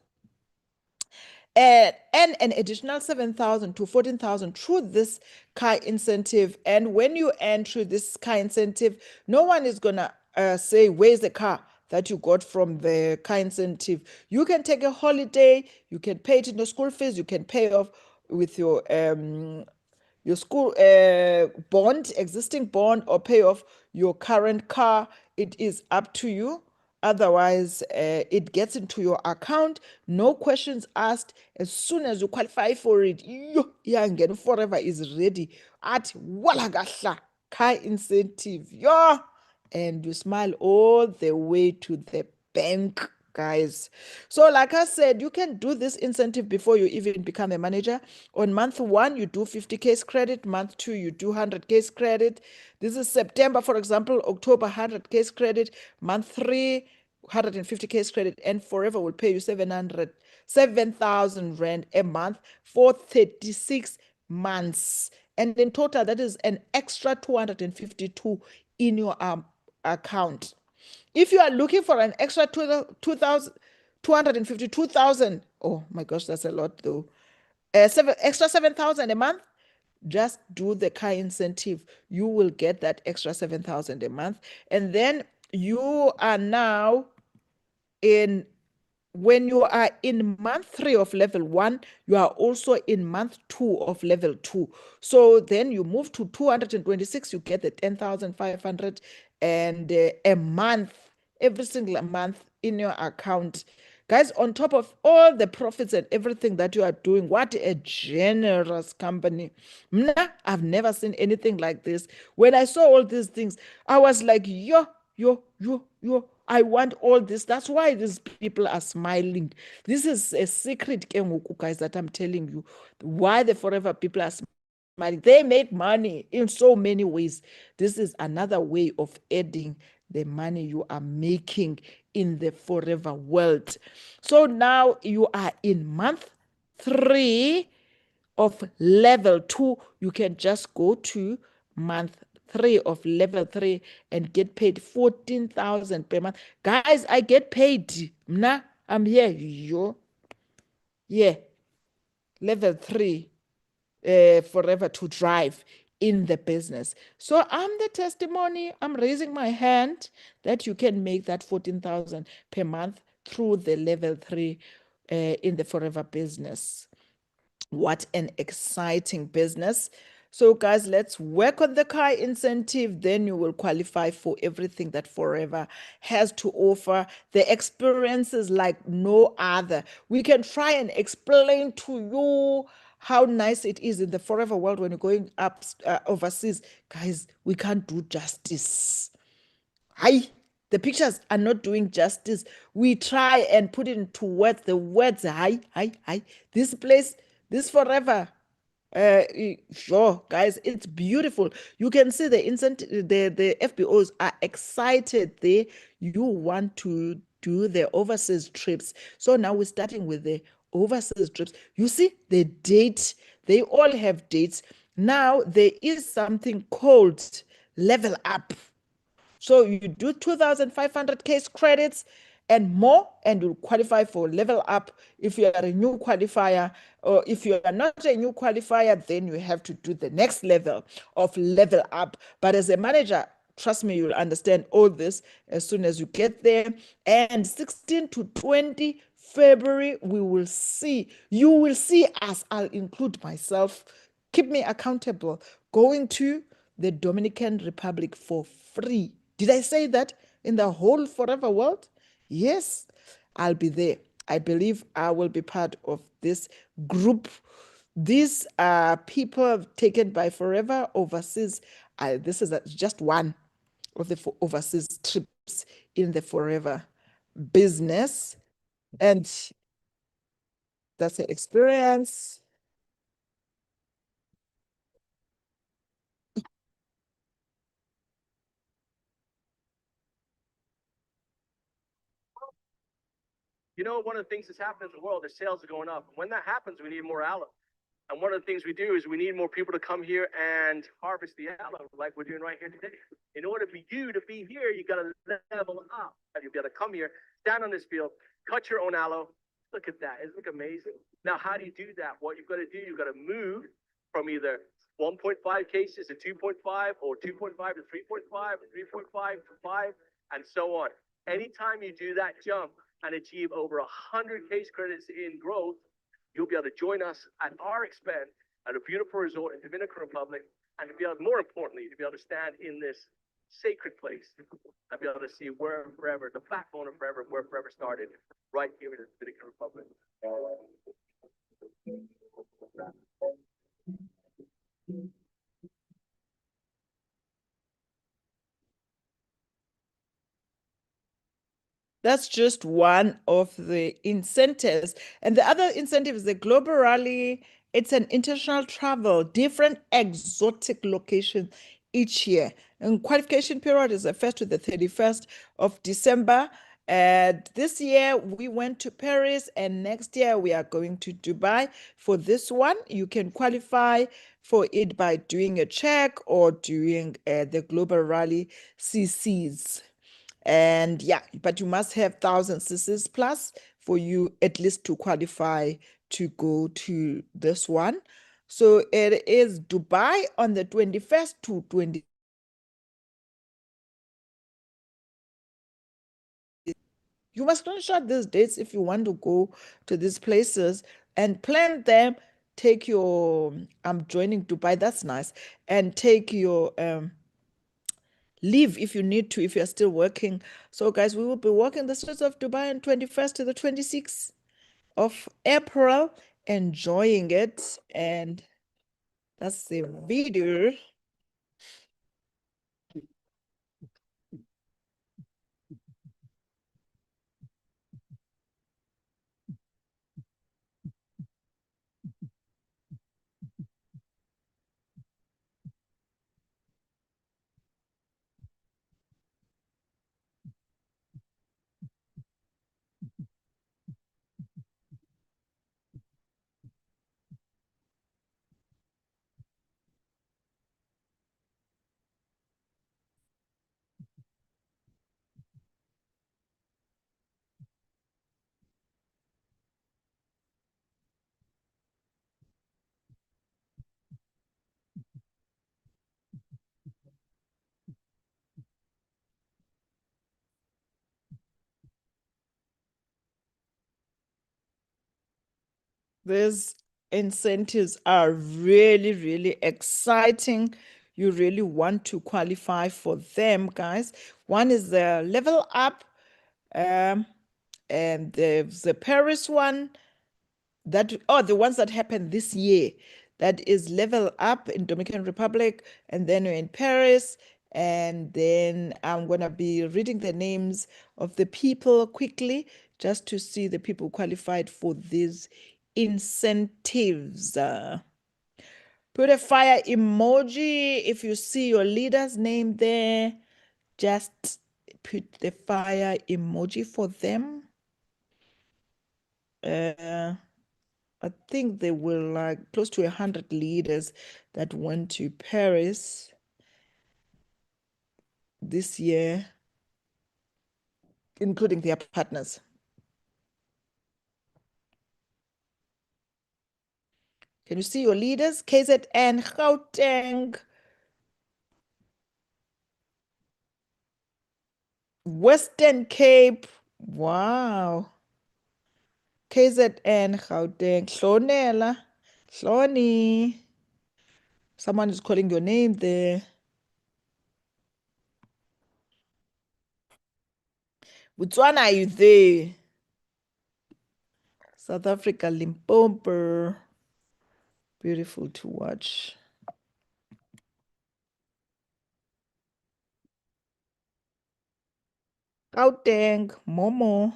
and an additional 7,000 to 14,000 through this car incentive. And when you enter this car incentive, no one is gonna say, where's the car that you got from the car incentive? You can take a holiday, you can pay it in the school fees, you can pay off with your school bond, existing bond, or pay off your current car. It is up to you. Otherwise, it gets into your account, no questions asked. As soon as you qualify for it, yeah, and Forever is ready at Walagashla car incentive. Yeah, and you smile all the way to the bank, guys. So like I said, you can do this incentive before you even become a manager. On month one, you do 50 case credit. Month two, you do 100 case credit. This is September, for example. October, 100 case credit. Month three, 150 case credit. And Forever will pay you 7,000 rand a month for 36 months. And in total, that is an extra 252 in your account. If you are looking for an extra 252,000, oh my gosh, that's a lot though. Extra 7,000 a month, just do the car incentive. You will get that extra 7,000 a month. And then you are now in when you are in month three of level one, you are also in month two of level two. So then you move to 226, you get the 10,500 and a month, every single month in your account. Guys, on top of all the profits and everything that you are doing, what a generous company. I've never seen anything like this. When I saw all these things, I was like, yo, I want all this. That's why these people are smiling. This is a secret, guys, that I'm telling you. Why the Forever people are smiling. They make money in so many ways. This is another way of adding the money you are making in the Forever world. So now you are in month three of level two. You can just go to month three of level three and get paid 14,000 per month. Guys, I get paid. I'm here. Yeah, level three, Forever to drive in the business. So I'm the testimony. I'm raising my hand that you can make that 14,000 per month through the level three in the Forever business. What an exciting business. So, guys, let's work on the car incentive. Then you will qualify for everything that Forever has to offer. The experiences like no other. We can try and explain to you how nice it is in the Forever world when you're going up overseas. Guys, we can't do justice. Hi, the pictures are not doing justice. We try and put it into words. The words, hi. This place, this Forever. Sure, guys, it's beautiful. You can see the the FBOs are excited. You want to do the overseas trips. So now we're starting with the overseas trips. You see the date. They all have dates. Now there is something called level up. So you do 2,500 case credits and more, and you qualify for level up. If you are a new qualifier, or if you are not a new qualifier, then you have to do the next level of level up. But as a manager, trust me, you'll understand all this as soon as you get there. And 16 to 20 February, you will see us. I'll include myself. Keep me accountable. Going to the Dominican Republic for free. Did I say that in the whole Forever world? Yes, I'll be there. I believe I will be part of this group. These are people taken by Forever overseas. This is just one of the overseas trips in the Forever business. And That's the experience. You know, one of the things that's happening in the world is sales are going up. When that happens, we need more aloe. And one of the things we do is we need more people to come here and harvest the aloe like we're doing right here today. In order for you to be here, you got to level up. You'll be able to come here, stand on this field, cut your own aloe. Look at that. Isn't it amazing? Now, how do you do that? What you've got to do, you've got to move from either 1.5 cases to 2.5 or 2.5 to 3.5 or 3.5 to 5 and so on. Anytime you do that jump and achieve over 100 case credits in growth, you'll be able to join us at our expense at a beautiful resort in the Dominican Republic, and to be able, more importantly, to be able to stand in this sacred place and be able to see where forever, the backbone of forever, where forever started, right here in the Dominican Republic. That's just one of the incentives. And the other incentive is the Global Rally. It's an international travel, different exotic location each year. And qualification period is the 1st to the 31st of December. And this year we went to Paris, and next year we are going to Dubai. For this one, you can qualify for it by doing a check or doing the Global Rally CCs. And yeah, but you must have 1,000 CCs plus for you at least to qualify to go to this one. So it is Dubai on the 21st to 20. You must screenshot these dates if you want to go to these places and plan them. Take your, I'm joining Dubai, that's nice. And take your leave if you need to, if you're still working. So guys, we will be walking the streets of Dubai on 21st to the 26th of April, enjoying it. And that's the video. These incentives are really, really exciting. You really want to qualify for them, guys. One is the level up, and the Paris one, that, oh, the ones that happened this year. That is level up in Dominican Republic, and then we're in Paris. And then I'm gonna be reading the names of the people quickly just to see the people qualified for these incentives. Put a fire emoji if you see your leader's name there. Just put the fire emoji for them. I think there were like close to 100 leaders that went to Paris this year, including their partners. Can you see your leaders? KZN, Gauteng, Western Cape. Wow. KZN, Gauteng, Hlonela, Hloni. Someone is calling your name there. Botswana, are you there? South Africa, Limpopo. Beautiful to watch. Gauteng, Momo.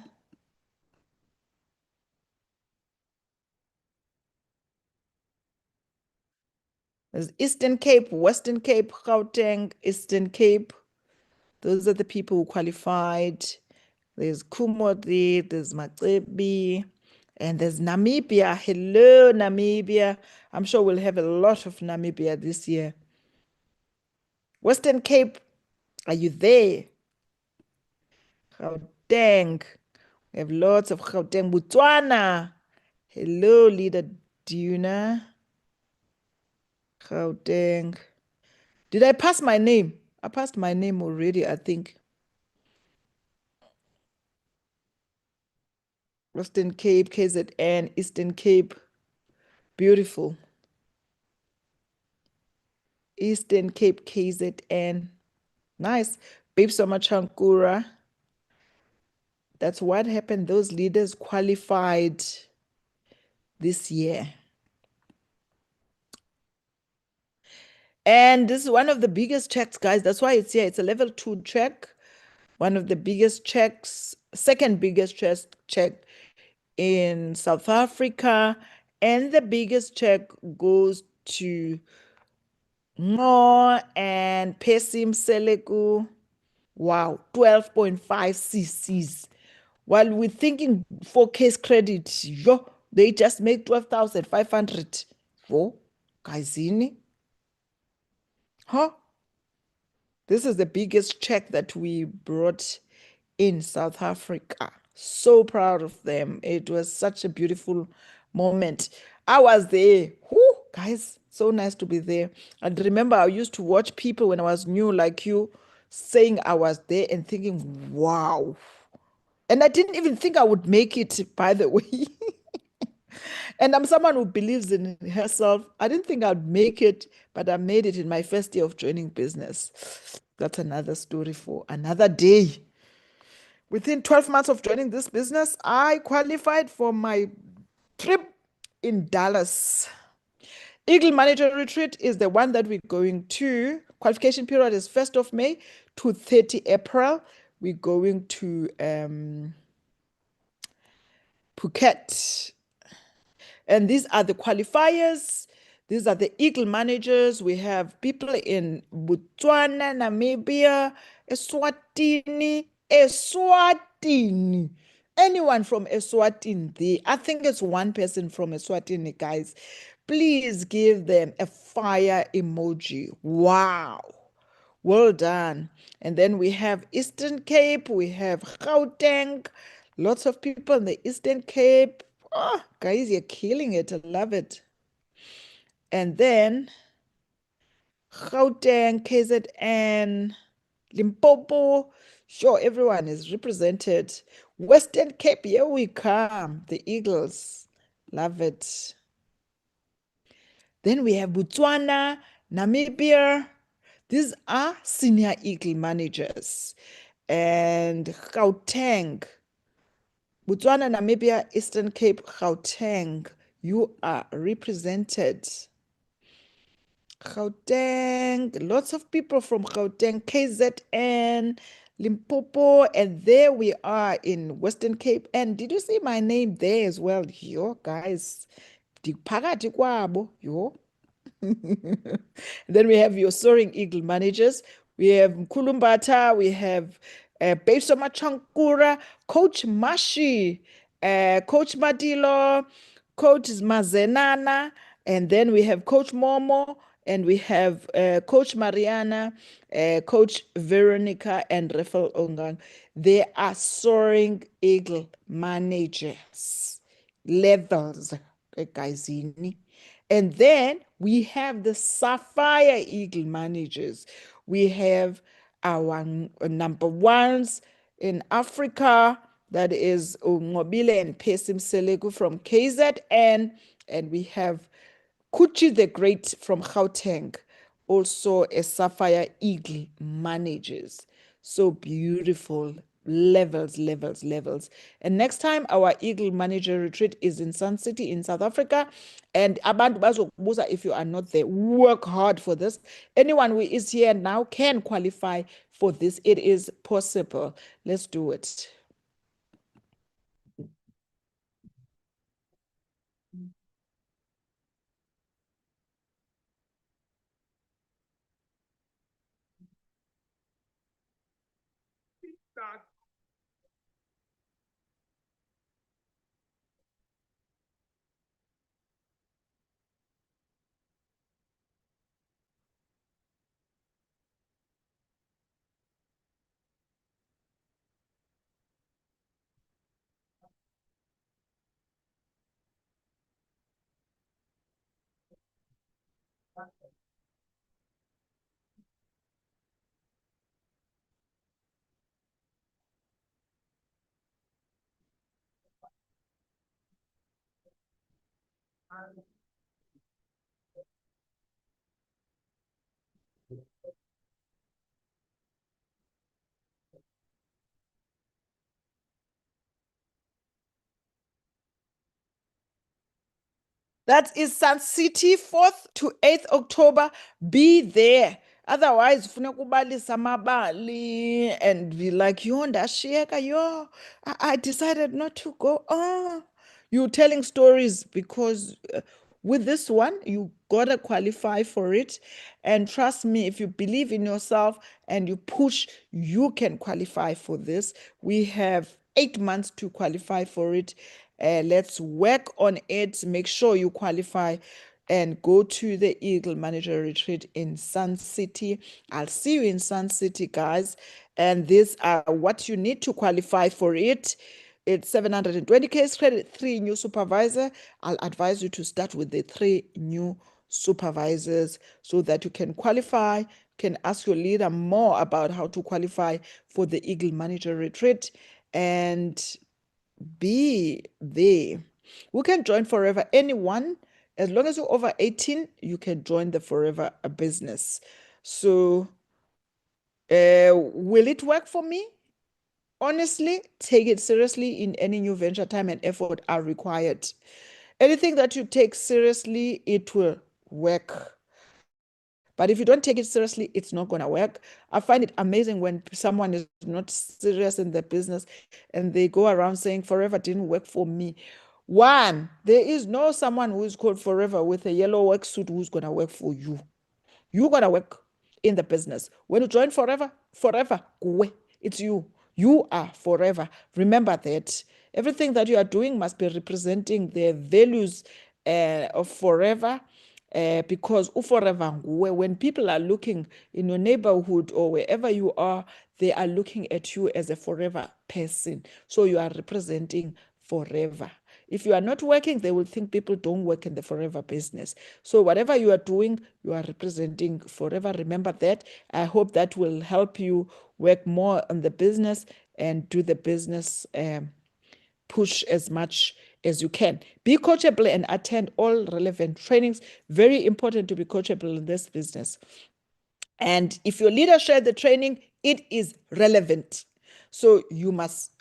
There's Eastern Cape, Western Cape, Gauteng, Eastern Cape. Those are the people who qualified. There's Kumodi, there's Matsebi, and there's Namibia. Hello, Namibia. I'm sure we'll have a lot of Namibia this year. Western Cape, are you there? Gauteng. We have lots of Gauteng. Botswana. Hello, Leader Duna. Gauteng. Did I pass my name? I passed my name already, I think. Western Cape, KZN, Eastern Cape. Beautiful. Eastern Cape, KZN. Nice. Babe Somachankura. That's what happened. Those leaders qualified this year. And this is one of the biggest checks, guys. That's why it's here. It's a level 2 check. One of the biggest checks, second biggest check in South Africa. And the biggest check goes to Ngo and Pesim Seleku. Wow, 12.5 cc's. While we're thinking for case credit, yo, they just made 12,500 for Gcina. Huh? This is the biggest check that we brought in South Africa. So proud of them. It was such a beautiful moment. I was there. Whoo, guys, so nice to be there. And remember, I used to watch people when I was new like you saying I was there and thinking, wow. And I didn't even think I would make it, by the way. And I'm someone who believes in herself. I didn't think I'd make it, but I made it in my first year of joining business. That's another story for another day. Within 12 months of joining this business, I qualified for my trip in Dallas. Eagle Manager Retreat is the one that we're going to. Qualification period is 1st of May to 30 April. We're going to Phuket. And these are the qualifiers. These are the Eagle managers. We have people in Botswana, Namibia, Eswatini. Anyone from Eswatini there? I think it's one person from Eswatini, guys. Please give them a fire emoji. Wow. Well done. And then we have Eastern Cape, we have Gauteng, lots of people in the Eastern Cape. Oh, guys, you're killing it. I love it. And then Gauteng, KZN, Limpopo. Sure, everyone is represented. Western Cape, here we come. The Eagles. Love it. Then we have Botswana, Namibia. These are senior Eagle managers. And Gauteng, Botswana, Namibia, Eastern Cape, Gauteng, you are represented. Gauteng, lots of people from Gauteng, KZN, Limpopo, and there we are in Western Cape. And did you see my name there as well? Yo, guys, phakathi kwabo, yo. Then we have your Soaring Eagle managers. We have Mkulumbata, we have Beso Machankura, Coach Mashi, Coach Madilo, Coach Mazenana, and then we have Coach Momo, and we have Coach Mariana, Coach Veronica, and Rafael Ongang. They are Soaring Eagle managers, levels, guys. And then we have the Sapphire Eagle managers. We have our number ones in Africa, that is Ngobile and Pesim Selegu from KZN, and we have Kuchi the Great from Gauteng, also a Sapphire Eagle managers. So beautiful. Levels, levels, levels. And next time, our Eagle Manager Retreat is in Sun City in South Africa. And abantu bazokubuza if you are not there. Work hard for this. Anyone who is here now can qualify for this. It is possible. Let's do it. That is Sun City, 4th to 8th October. Be there. Otherwise, funeka ubalisa amabali and be like, yo, ndashiyeka, yo, I decided not to go. Oh, you're telling stories because with this one, you gotta qualify for it. And trust me, if you believe in yourself and you push, you can qualify for this. We have 8 months to qualify for it. Let's work on it. Make sure you qualify and go to the Eagle Manager Retreat in Sun City. I'll see you in Sun City, guys. And these are what you need to qualify for it. It's 720 case credit, 3 new supervisor. I'll advise you to start with the 3 new supervisors so that you can qualify, can ask your leader more about how to qualify for the Eagle Manager Retreat and be there. We can join forever. Anyone, as long as you're over 18, you can join the forever business. So, will it work for me? Honestly, take it seriously in any new venture. Time and effort are required. Anything that you take seriously, it will work. But if you don't take it seriously, it's not going to work. I find it amazing when someone is not serious in the business and they go around saying, forever didn't work for me. One, there is no someone who is called forever with a yellow work suit who's going to work for you. You got to work in the business. When you join forever, forever, it's you. You are forever. Remember that. Everything that you are doing must be representing the values of forever. Because forever, when people are looking in your neighborhood or wherever you are, they are looking at you as a forever person. So you are representing forever. If you are not working, they will think people don't work in the forever business. So whatever you are doing, you are representing forever. Remember that. I hope that will help you work more on the business and do the business push as much as you can. Be coachable and attend all relevant trainings. Very important to be coachable in this business. And if your leader shared the training, it is relevant. So you must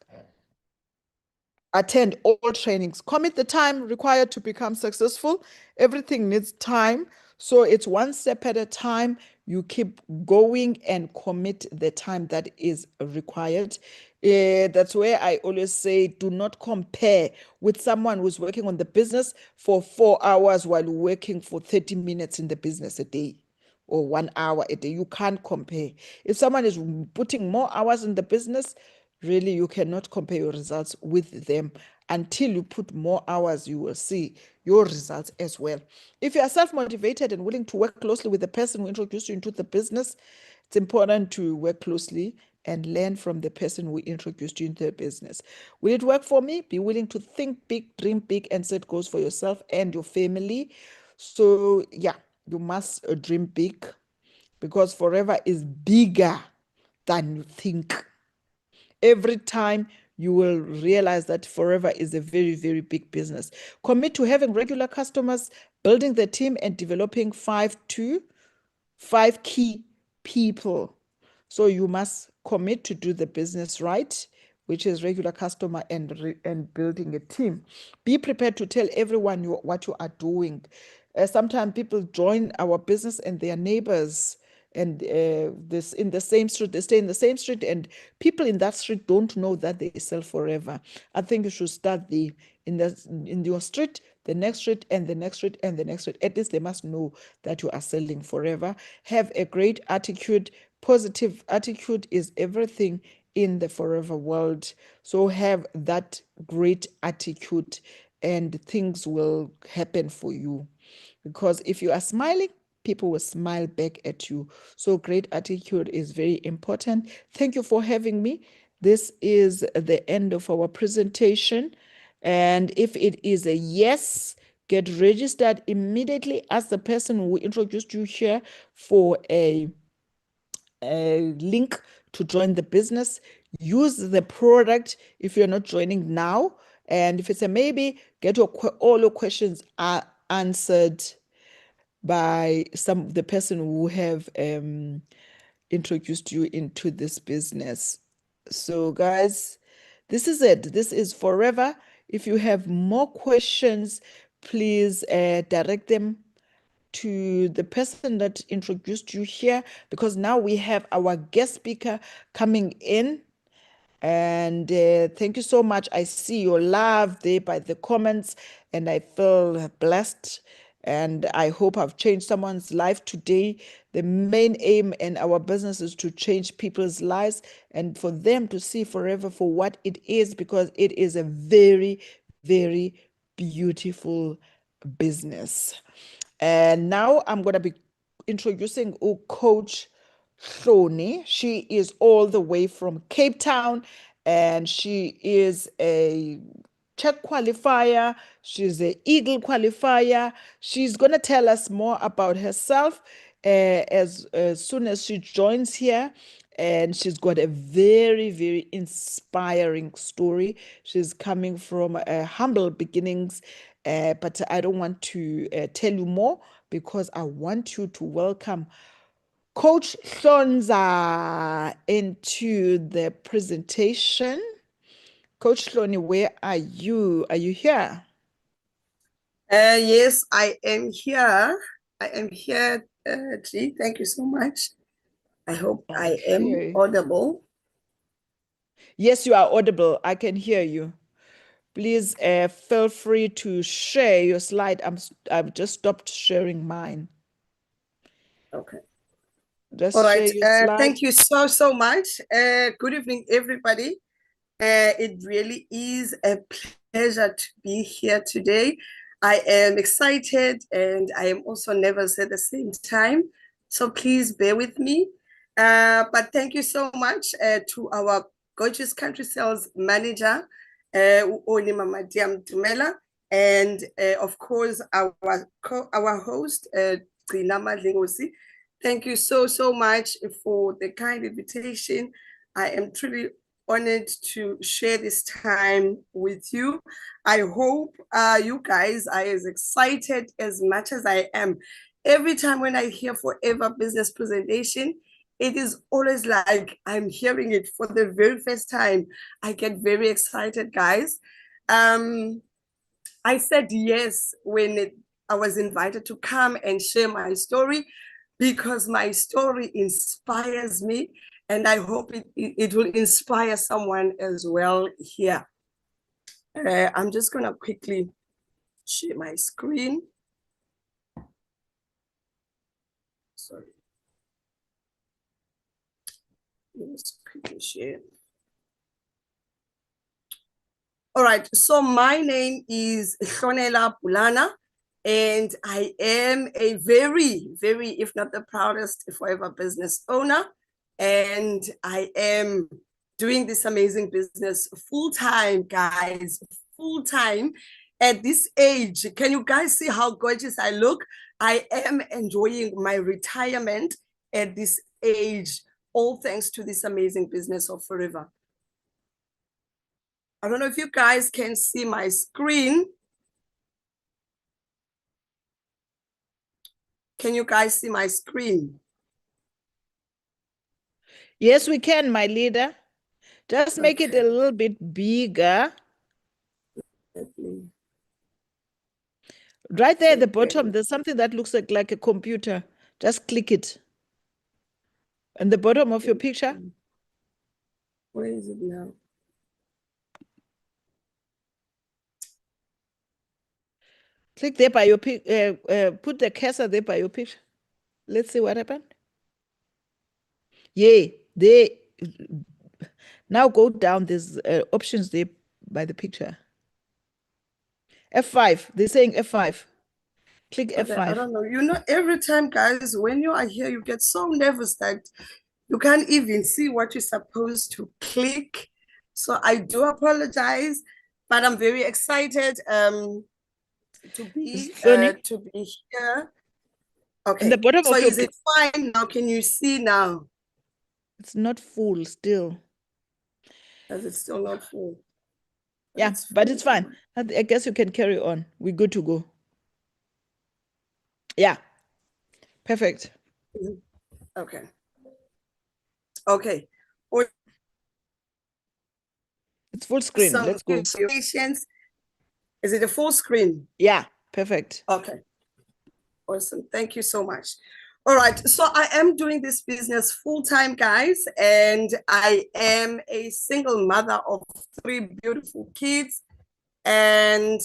attend all trainings. Commit the time required to become successful. Everything needs time. So it's one step at a time. You keep going and commit the time that is required. That's where I always say, do not compare with someone who's working on the business for 4 hours while working for 30 minutes in the business a day or 1 hour a day. You can't compare. If someone is putting more hours in the business, really, you cannot compare your results with them. Until you put more hours, you will see your results as well. If you are self-motivated and willing to work closely with the person who introduced you into the business, it's important to work closely and learn from the person who introduced you into the business. Will it work for me? Be willing to think big, dream big, and set goals for yourself and your family. So, yeah, you must dream big because forever is bigger than you think. Every time you will realize that forever is a very, very big business. Commit to having regular customers, building the team, and developing 5 key people. So you must commit to do the business right, which is regular customer and building a team. Be prepared to tell everyone what you are doing. Sometimes people join our business and their neighbors and this in the same street, they stay in the same street, and people in that street don't know that they sell forever. I think you should start in your street, the next street, and the next street, and the next street. At least they must know that you are selling forever. Have a great attitude. Positive attitude is everything in the forever world. So have that great attitude and things will happen for you. Because if you are smiling, people will smile back at you. So great attitude is very important. Thank you for having me. This is the end of our presentation. And if it is a yes, get registered immediately. Ask the person who introduced you here for a link to join the business. Use the product if you're not joining now. And if it's a maybe, get all your questions are answered by the person who have introduced you into this business. So guys, this is it. This is forever. If you have more questions, please direct them to the person that introduced you here, because now we have our guest speaker coming in. And thank you so much. I see your love there by the comments, and I feel blessed. And I hope I've changed someone's life today. The main aim in our business is to change people's lives and for them to see forever for what it is, because it is a very, very beautiful business. And now I'm going to be introducing Coach Hloni. She is all the way from Cape Town, and she is a Czech qualifier. She's an Eagle qualifier. She's going to tell us more about herself as soon as she joins here. And she's got a very, very inspiring story. She's coming from humble beginnings, but I don't want to tell you more because I want you to welcome Coach Hlonza into the presentation. Coach Hloni, where are you? Are you here? Yes, I am here. I am here, G. Thank you so much. I hope I am audible. Yes, you are audible. I can hear you. Please feel free to share your slide. I've just stopped sharing mine. Okay. Just All right. share your slide. Thank you so much. Good evening, everybody. It really is a pleasure to be here today. I am excited and I am also nervous at the same time. So please bear with me. But thank you so much to our gorgeous country sales manager, Mama Dumela, and of course our host, Gcina Madlingozi. Thank you so much for the kind invitation. I am truly honored to share this time with you. I hope you guys are as excited as much as I am. Every time when I hear Forever Business presentation, it is always like I'm hearing it for the very first time. I get very excited, guys. I said yes when I was invited to come and share my story, because my story inspires me, and I hope it will inspire someone as well here. I'm just going to quickly share my screen. Sorry. Let's quickly share. All right, so my name is Hlonela Bulana, and I am a very, very, if not the proudest forever business owner. And I am doing this amazing business full-time, guys, full-time. At this age, can you guys see how gorgeous I look? I am enjoying my retirement at this age, all thanks to this amazing business of forever. I don't know if you guys can see my screen. Can you guys see my screen? Yes, we can, my leader. Just make it a little bit bigger. Right there at the bottom, there's something that looks like a computer. Just click it. And the bottom of your picture. Where is it now? Click there by your put the cursor there by your picture. Let's see what happened. Yay, there. Now go down. There's options there by the picture. F5. They're saying F5. Click Okay, I F5. don't know. You know, every time, guys, when you are here, you get so nervous that you can't even see what you're supposed to click. So I do apologize, but I'm very excited to be Hloni, here. in Okay, the bottom so of your is it fine now? Can you see now? it's not full still. As it's still not full. Yeah, but it's fine. I guess you can carry on. We're good to go. Yeah, perfect. Okay. Okay. It's full screen. Awesome. Let's go. Patience. Is it a full screen? Yeah, perfect. Okay. Awesome. Thank you so much. All right. So I am doing this business full-time, guys, and I am a single mother of 3 beautiful kids. And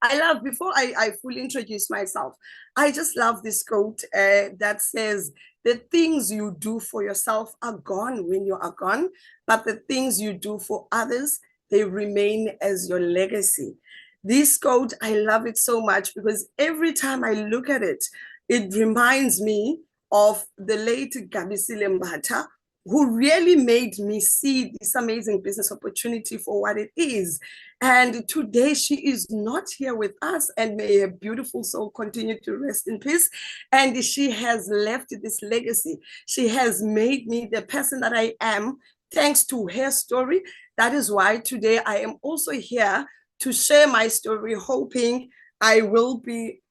I love, before I fully introduce myself, I just love this quote that says, the things you do for yourself are gone when you are gone, but the things you do for others, they remain as your legacy. This quote, I love it so much because every time I look at it, it reminds me of the late Gabisile Mbata, who really made me see this amazing business opportunity for what it is. And today she is not here with us, and may her beautiful soul continue to rest in peace. And she has left this legacy. She has made me the person that I am thanks to her story. That is why today I am also here to share my story, hoping I will be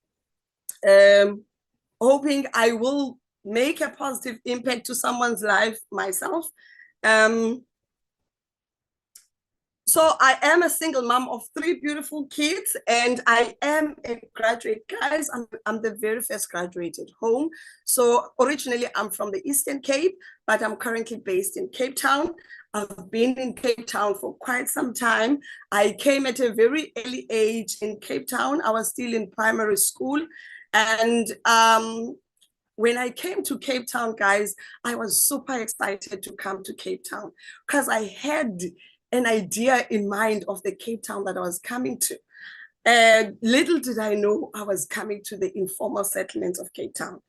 make a positive impact to someone's life myself. So I am a single mom of 3 beautiful kids, and I am a graduate, guys. I'm the very first graduate at home. So originally I'm from the Eastern Cape, but I'm currently based in Cape Town. I've been in Cape Town for quite some time. I came at a very early age in Cape Town. I was still in primary school. And when I came to Cape Town, guys, I was super excited to come to Cape Town because I had an idea in mind of the Cape Town that I was coming to. And little did I know I was coming to the informal settlements of Cape Town.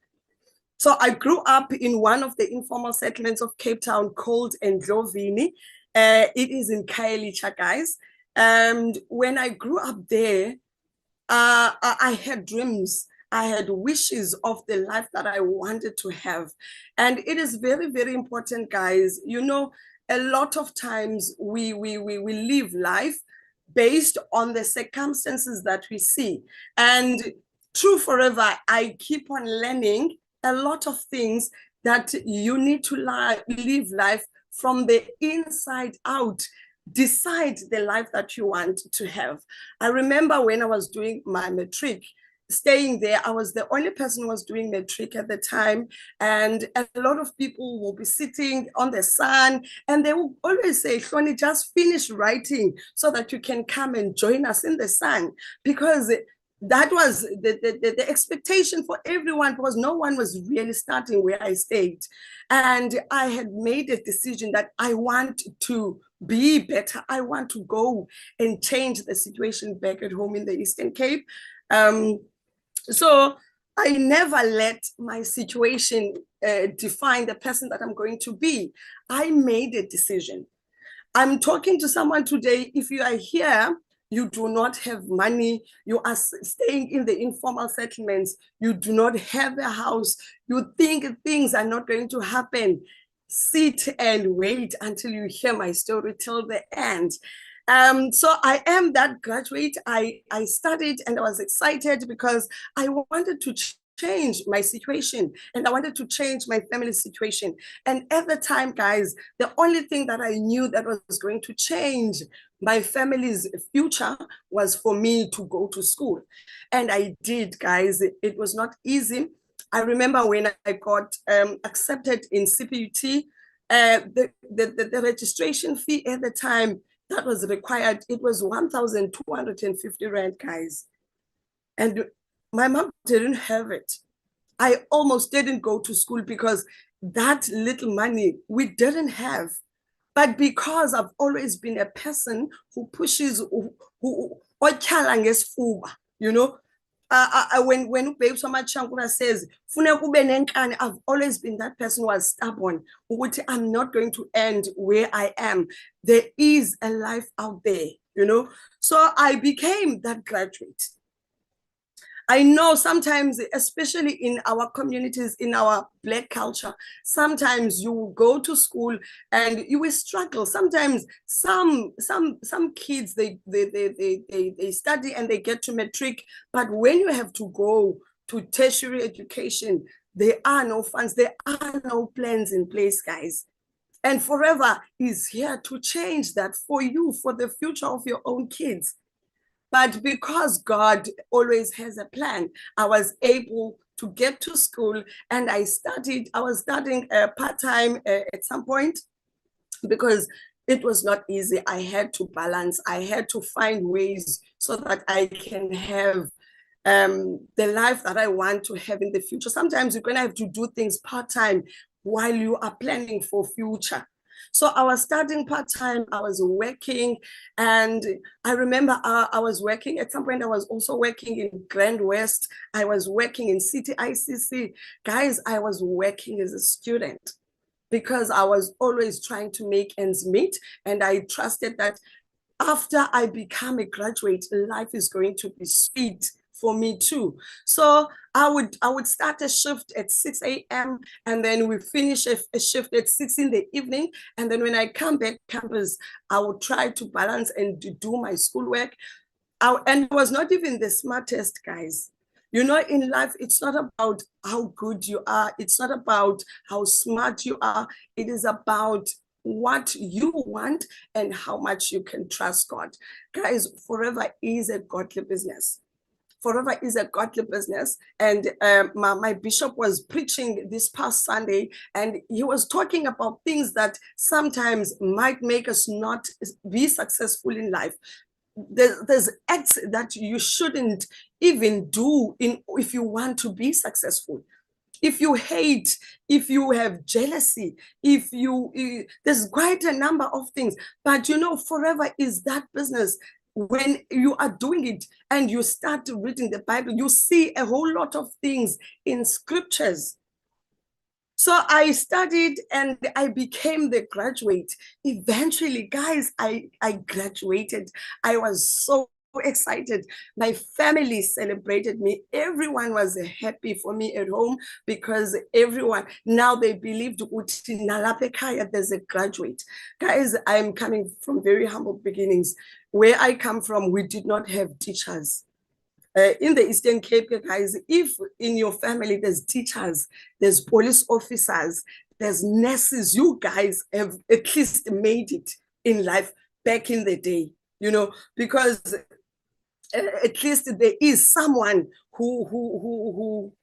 So I grew up in one of the informal settlements of Cape Town called Ndlovini. It is in Khayelitsha, guys. And when I grew up there, I had dreams. I had wishes of the life that I wanted to have. And it is very, very important, guys. You know, a lot of times we live life based on the circumstances that we see. And true forever, I keep on learning a lot of things that you need to live life from the inside out. Decide the life that you want to have. I remember when I was doing my matric, staying there, I was the only person who was doing matric at the time. And a lot of people will be sitting on the sun and they will always say, Hloni, just finish writing so that you can come and join us in the sun. Because that was the expectation for everyone, because no one was really starting where I stayed. And I had made a decision that I want to be better. I want to go and change the situation back at home in the Eastern Cape. So I never let my situation define the person that I'm going to be. I made a decision. I'm talking to someone today. If you are here, you do not have money, you are staying in the informal settlements, you do not have a house, you think things are not going to happen, sit and wait until you hear my story till the end. So I am that graduate. I studied and I was excited because I wanted to change my situation and I wanted to change my family situation. And at the time, guys, the only thing that I knew that was going to change my family's future was for me to go to school. And I did, guys. It was not easy. I remember when I got accepted in CPUT, the registration fee at the time that was required, it was 1,250 Rand, guys. And my mom didn't have it. I almost didn't go to school because that little money we didn't have. But because I've always been a person who pushes, who you know, when Babe Chankura says, I've always been that person who was stubborn. I'm not going to end where I am. There is a life out there, you know. So I became that graduate. I know sometimes, especially in our communities, in our Black culture, sometimes you go to school and you will struggle. Sometimes some kids they study and they get to matric, but when you have to go to tertiary education, there are no funds, there are no plans in place, guys. And Forever is here to change that for you, for the future of your own kids. But because God always has a plan, I was able to get to school and I was studying part-time at some point because it was not easy. I had to balance, I had to find ways so that I can have the life that I want to have in the future. Sometimes you're going to have to do things part-time while you are planning for future. So I was studying part-time, I was working, and I remember I was working, at some point I was also working in Grand West, I was working in City ICC. Guys, I was working as a student because I was always trying to make ends meet, and I trusted that after I become a graduate, life is going to be sweet for me too. So I would start a shift at 6 a.m. and then we finish a shift at 6 in the evening. And then when I come back campus, I would try to balance and to do my schoolwork. And I was not even the smartest, guys. You know, in life, it's not about how good you are. It's not about how smart you are. It is about what you want and how much you can trust God. Guys, Forever is a godly business. Forever is a godly business. And my bishop was preaching this past Sunday, and he was talking about things that sometimes might make us not be successful in life. There's acts that you shouldn't even do if you want to be successful. If you hate, if you have jealousy, there's quite a number of things. But you know, Forever is that business. When you are doing it and you start reading the Bible, you see a whole lot of things in scriptures. So I studied and I became the graduate. Eventually, guys, I graduated. I was so excited. My family celebrated me. Everyone was happy for me at home because everyone, now they believed there's a graduate. Guys, I'm coming from very humble beginnings. Where I come from, we did not have teachers. In the Eastern Cape, guys, if in your family there's teachers, there's police officers, there's nurses, you guys have at least made it in life back in the day, you know, because at least there is someone who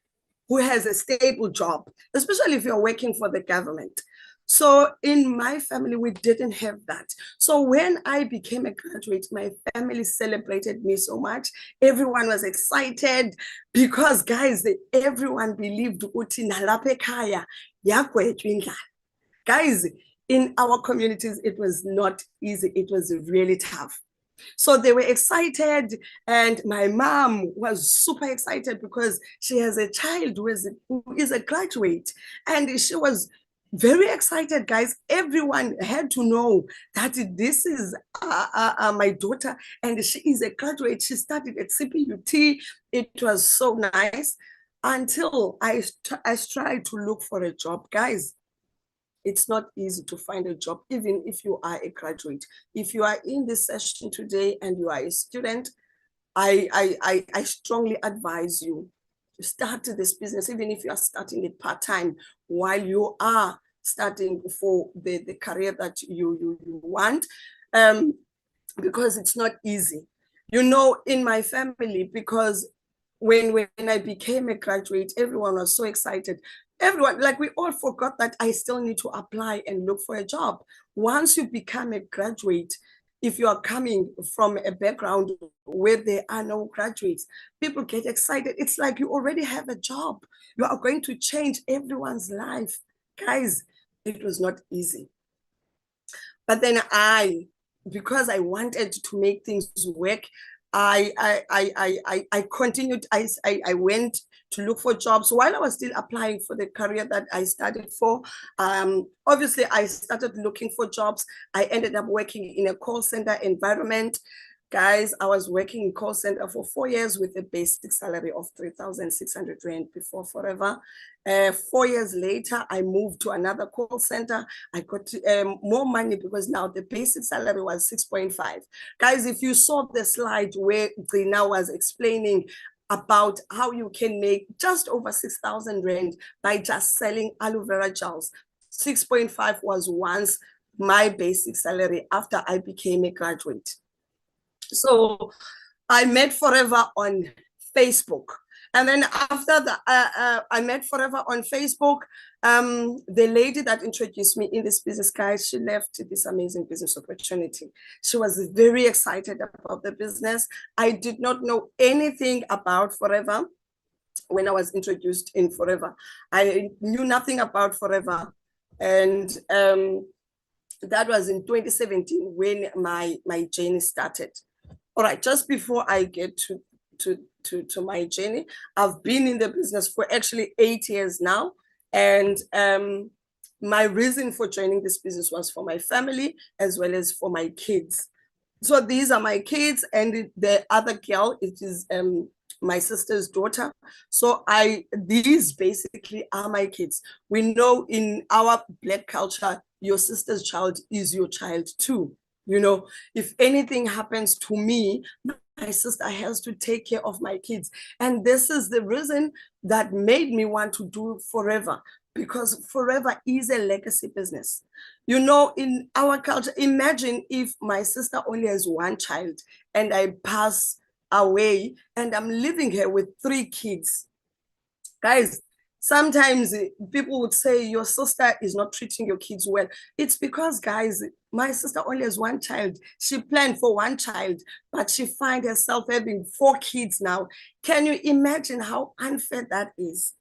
has a stable job, especially if you're working for the government. So in my family, we didn't have that. So when I became a graduate, my family celebrated me so much. Everyone was excited because, guys, everyone believed uthi nalapha ekhaya yagwetshwa indlala. Guys, in our communities, it was not easy. It was really tough. So they were excited, and my mom was super excited because she has a child who is a graduate, and she was very excited, guys. Everyone had to know that this is my daughter, and she is a graduate. She studied at CPUT. It was so nice until I tried to look for a job, guys. It's not easy to find a job, even if you are a graduate. If you are in this session today and you are a student, I strongly advise you to start this business, even if you are starting it part-time, while you are starting for the career that you want, because it's not easy. You know, in my family, because when I became a graduate, everyone was so excited. Everyone, like, we all forgot that I still need to apply and look for a job. Once you become a graduate, if you are coming from a background where there are no graduates, people get excited. It's like you already have a job. You are going to change everyone's life. Guys, it was not easy. But then because I wanted to make things work, I continued. I went to look for jobs while I was still applying for the career that I studied for. Obviously, I started looking for jobs. I ended up working in a call center environment. Guys, I was working in call center for 4 years with a basic salary of 3,600 Rand before forever. 4 years later, I moved to another call center. I got more money because now the basic salary was 6.5. Guys, if you saw the slide where Gcina was explaining about how you can make just over 6,000 Rand by just selling aloe vera gels, 6.5 was once my basic salary after I became a graduate. So I met Forever on Facebook. And then after that, I met Forever on Facebook. The lady that introduced me in this business, guys, she left this amazing business opportunity. She was very excited about the business. I did not know anything about Forever when I was introduced in Forever. I knew nothing about Forever. And that was in 2017 when my journey started. All right, just before I get to my journey, I've been in the business for actually 8 years now. And my reason for joining this business was for my family as well as for my kids. So these are my kids, and the other girl, it is my sister's daughter. So these basically are my kids. We know in our Black culture, your sister's child is your child too. You know, if anything happens to me, my sister has to take care of my kids. And this is the reason that made me want to do Forever, because Forever is a legacy business. You know, in our culture, imagine if my sister only has one child and I pass away and I'm leaving her with 3 kids. Guys, sometimes people would say your sister is not treating your kids well. It's because, guys, my sister only has one child. She planned for one child, but she finds herself having 4 kids now. Can you imagine how unfair that is?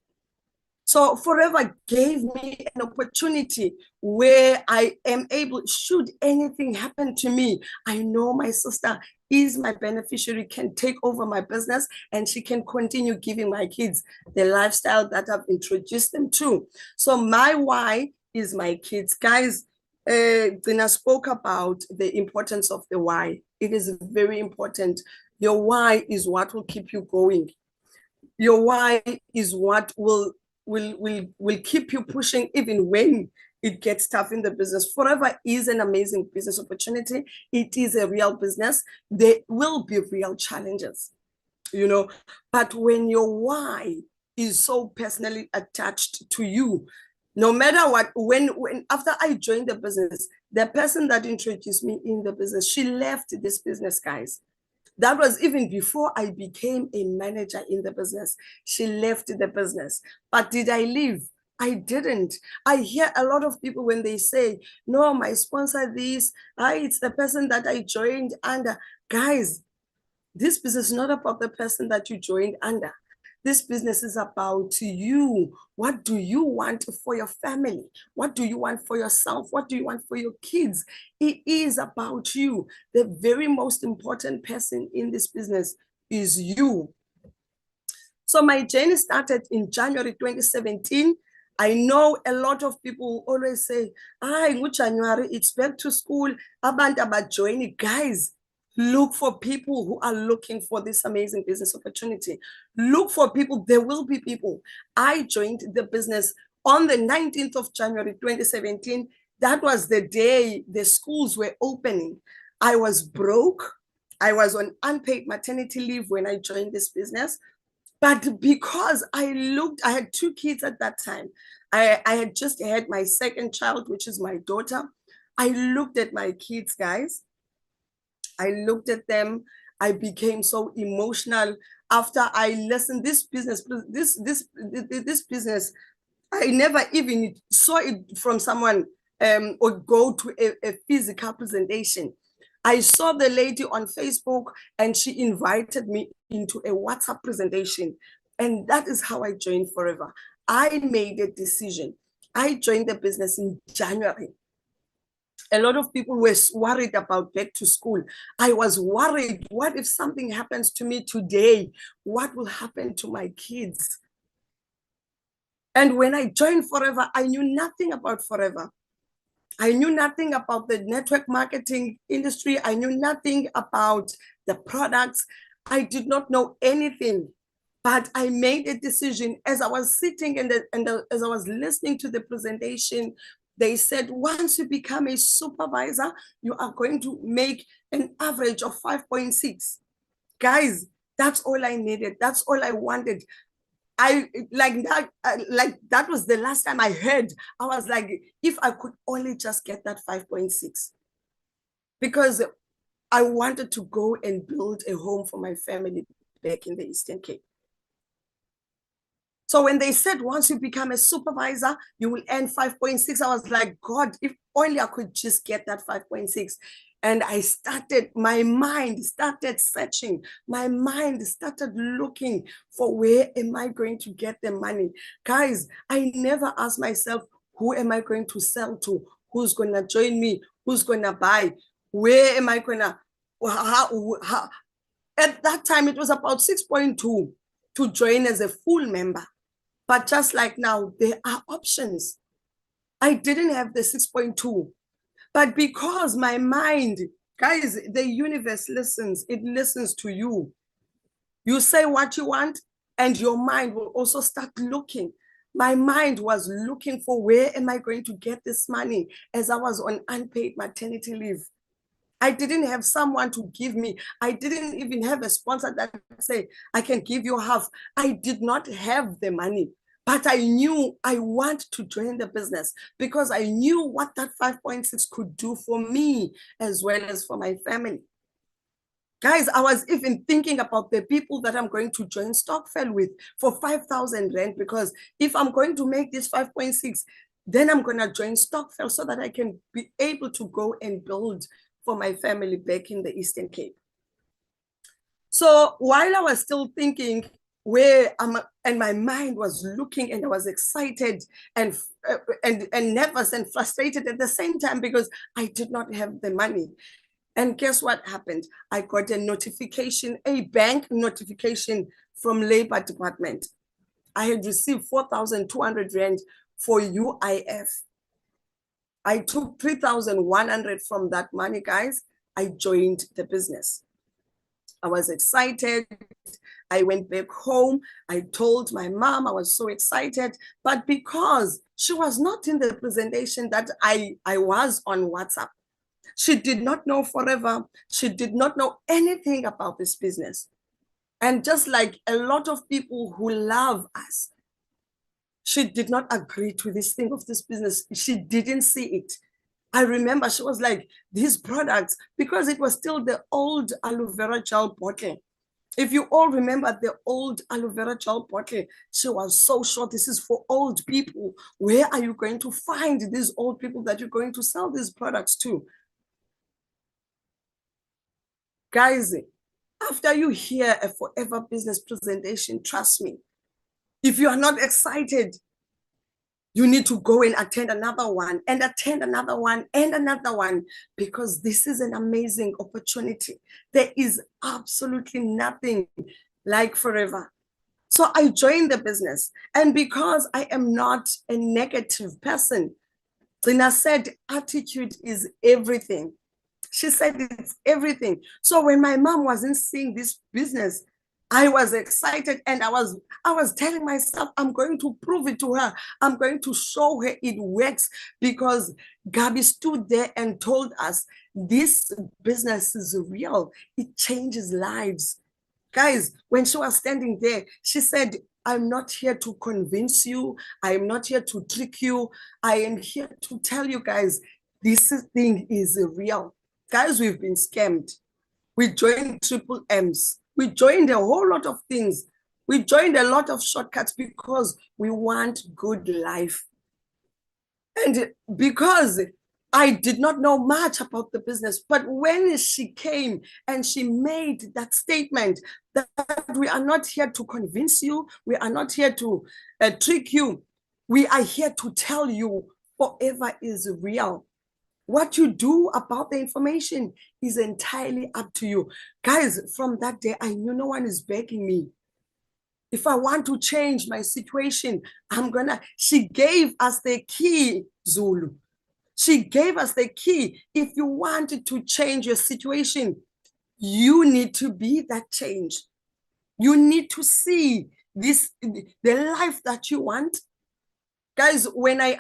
So Forever gave me an opportunity where I am able, should anything happen to me, I know my sister is my beneficiary, can take over my business, and she can continue giving my kids the lifestyle that I've introduced them to. So my why is my kids. Guys, Gcina spoke about the importance of the why. It is very important. Your why is what will keep you going. Your why is what will keep you pushing even when it gets tough in the business. Forever is an amazing business opportunity. It is a real business. There will be real challenges, you know, but when your why is so personally attached to you, no matter what, when after I joined the business, the person that introduced me in the business, she left this business, guys. That was even before I became a manager in the business. She left the business. But did I leave? I didn't. I hear a lot of people when they say, no, my sponsor this, it's the person that I joined under. Guys, this business is not about the person that you joined under. This business is about you. What do you want for your family? What do you want for yourself? What do you want for your kids? It is about you. The very most important person in this business is you. So my journey started in January 2017. I know a lot of people always say, in January, it's back to school. About joining. Guys, look for people who are looking for this amazing business opportunity. Look for people. There will be people. I joined the business on the 19th of January 2017. That was the day the schools were opening. I was broke. I was on unpaid maternity leave when I joined this business. But because I had 2 kids at that time. I had just had my second child, which is my daughter. I looked at my kids, guys. I looked at them. I became so emotional after I listened. This business, I never even saw it from someone or go to a physical presentation. I saw the lady on Facebook and she invited me into a WhatsApp presentation. And that is how I joined Forever. I made a decision. I joined the business in January. A lot of people were worried about back to school. I was worried, what if something happens to me today? What will happen to my kids? And when I joined Forever, I knew nothing about Forever. I knew nothing about the network marketing industry. I knew nothing about the products. I did not know anything. But I made a decision as I was sitting and as I was listening to the presentation. They said, once you become a supervisor, you are going to make an average of 5.6. Guys, that's all I needed. That's all I wanted. I like that was the last time I heard. I was like, if I could only just get that 5.6, because I wanted to go and build a home for my family back in the Eastern Cape. So when they said, once you become a supervisor, you will earn 5.6, I was like, God, if only I could just get that 5.6. And my mind started searching. My mind started looking for where am I going to get the money? Guys, I never asked myself, who am I going to sell to? Who's going to join me? Who's going to buy? Where am I going to, how? At that time, it was about 6.2 to join as a full member. But just like now, there are options. I didn't have the 6.2, but because my mind, guys, the universe listens, it listens to you. You say what you want, and your mind will also start looking. My mind was looking for where am I going to get this money as I was on unpaid maternity leave. I didn't have someone to give me. I didn't even have a sponsor that say, I can give you half. I did not have the money. But I knew I want to join the business because I knew what that 5.6 could do for me as well as for my family. Guys, I was even thinking about the people that I'm going to join Stockfell with for 5,000 Rand, because if I'm going to make this 5.6, then I'm going to join Stockfell so that I can be able to go and build for my family back in the Eastern Cape. So while I was still thinking and my mind was looking, and I was excited and nervous and frustrated at the same time because I did not have the money. And guess what happened? I got a notification, a bank notification from Labor Department. I had received 4,200 Rand for UIF. I took 3,100 from that money, guys. I joined the business. I was excited. I went back home. I told my mom I was so excited, but because she was not in the presentation that I was on WhatsApp, she did not know Forever. She did not know anything about this business. And just like a lot of people who love us, she did not agree to this thing of this business. She didn't see it. I remember she was like, these products, because it was still the old aloe vera gel bottle. If you all remember the old aloe vera gel bottle, she was so sure this is for old people. Where are you going to find these old people that you're going to sell these products to? Guys, after you hear a Forever business presentation, trust me, if you are not excited, you need to go and attend another one and attend another one and another one, because this is an amazing opportunity. There is absolutely nothing like Forever. So I joined the business. And because I am not a negative person, Gcina said attitude is everything. She said it's everything. So when my mom wasn't seeing this business, I was excited, and I was telling myself, I'm going to prove it to her. I'm going to show her it works, because Gabi stood there and told us this business is real. It changes lives. Guys, when she was standing there, she said, I'm not here to convince you. I am not here to trick you. I am here to tell you guys, this thing is real. Guys, we've been scammed. We joined triple M's. We joined a whole lot of things. We joined a lot of shortcuts because we want good life. And because I did not know much about the business, but when she came and she made that statement that we are not here to convince you, we are not here to trick you, we are here to tell you Forever is real. What you do about the information is entirely up to you. Guys, from that day, I knew no one is begging me. If I want to change my situation, she gave us the key, Zulu. She gave us the key. If you wanted to change your situation, you need to be that change. You need to see the life that you want. Guys, when I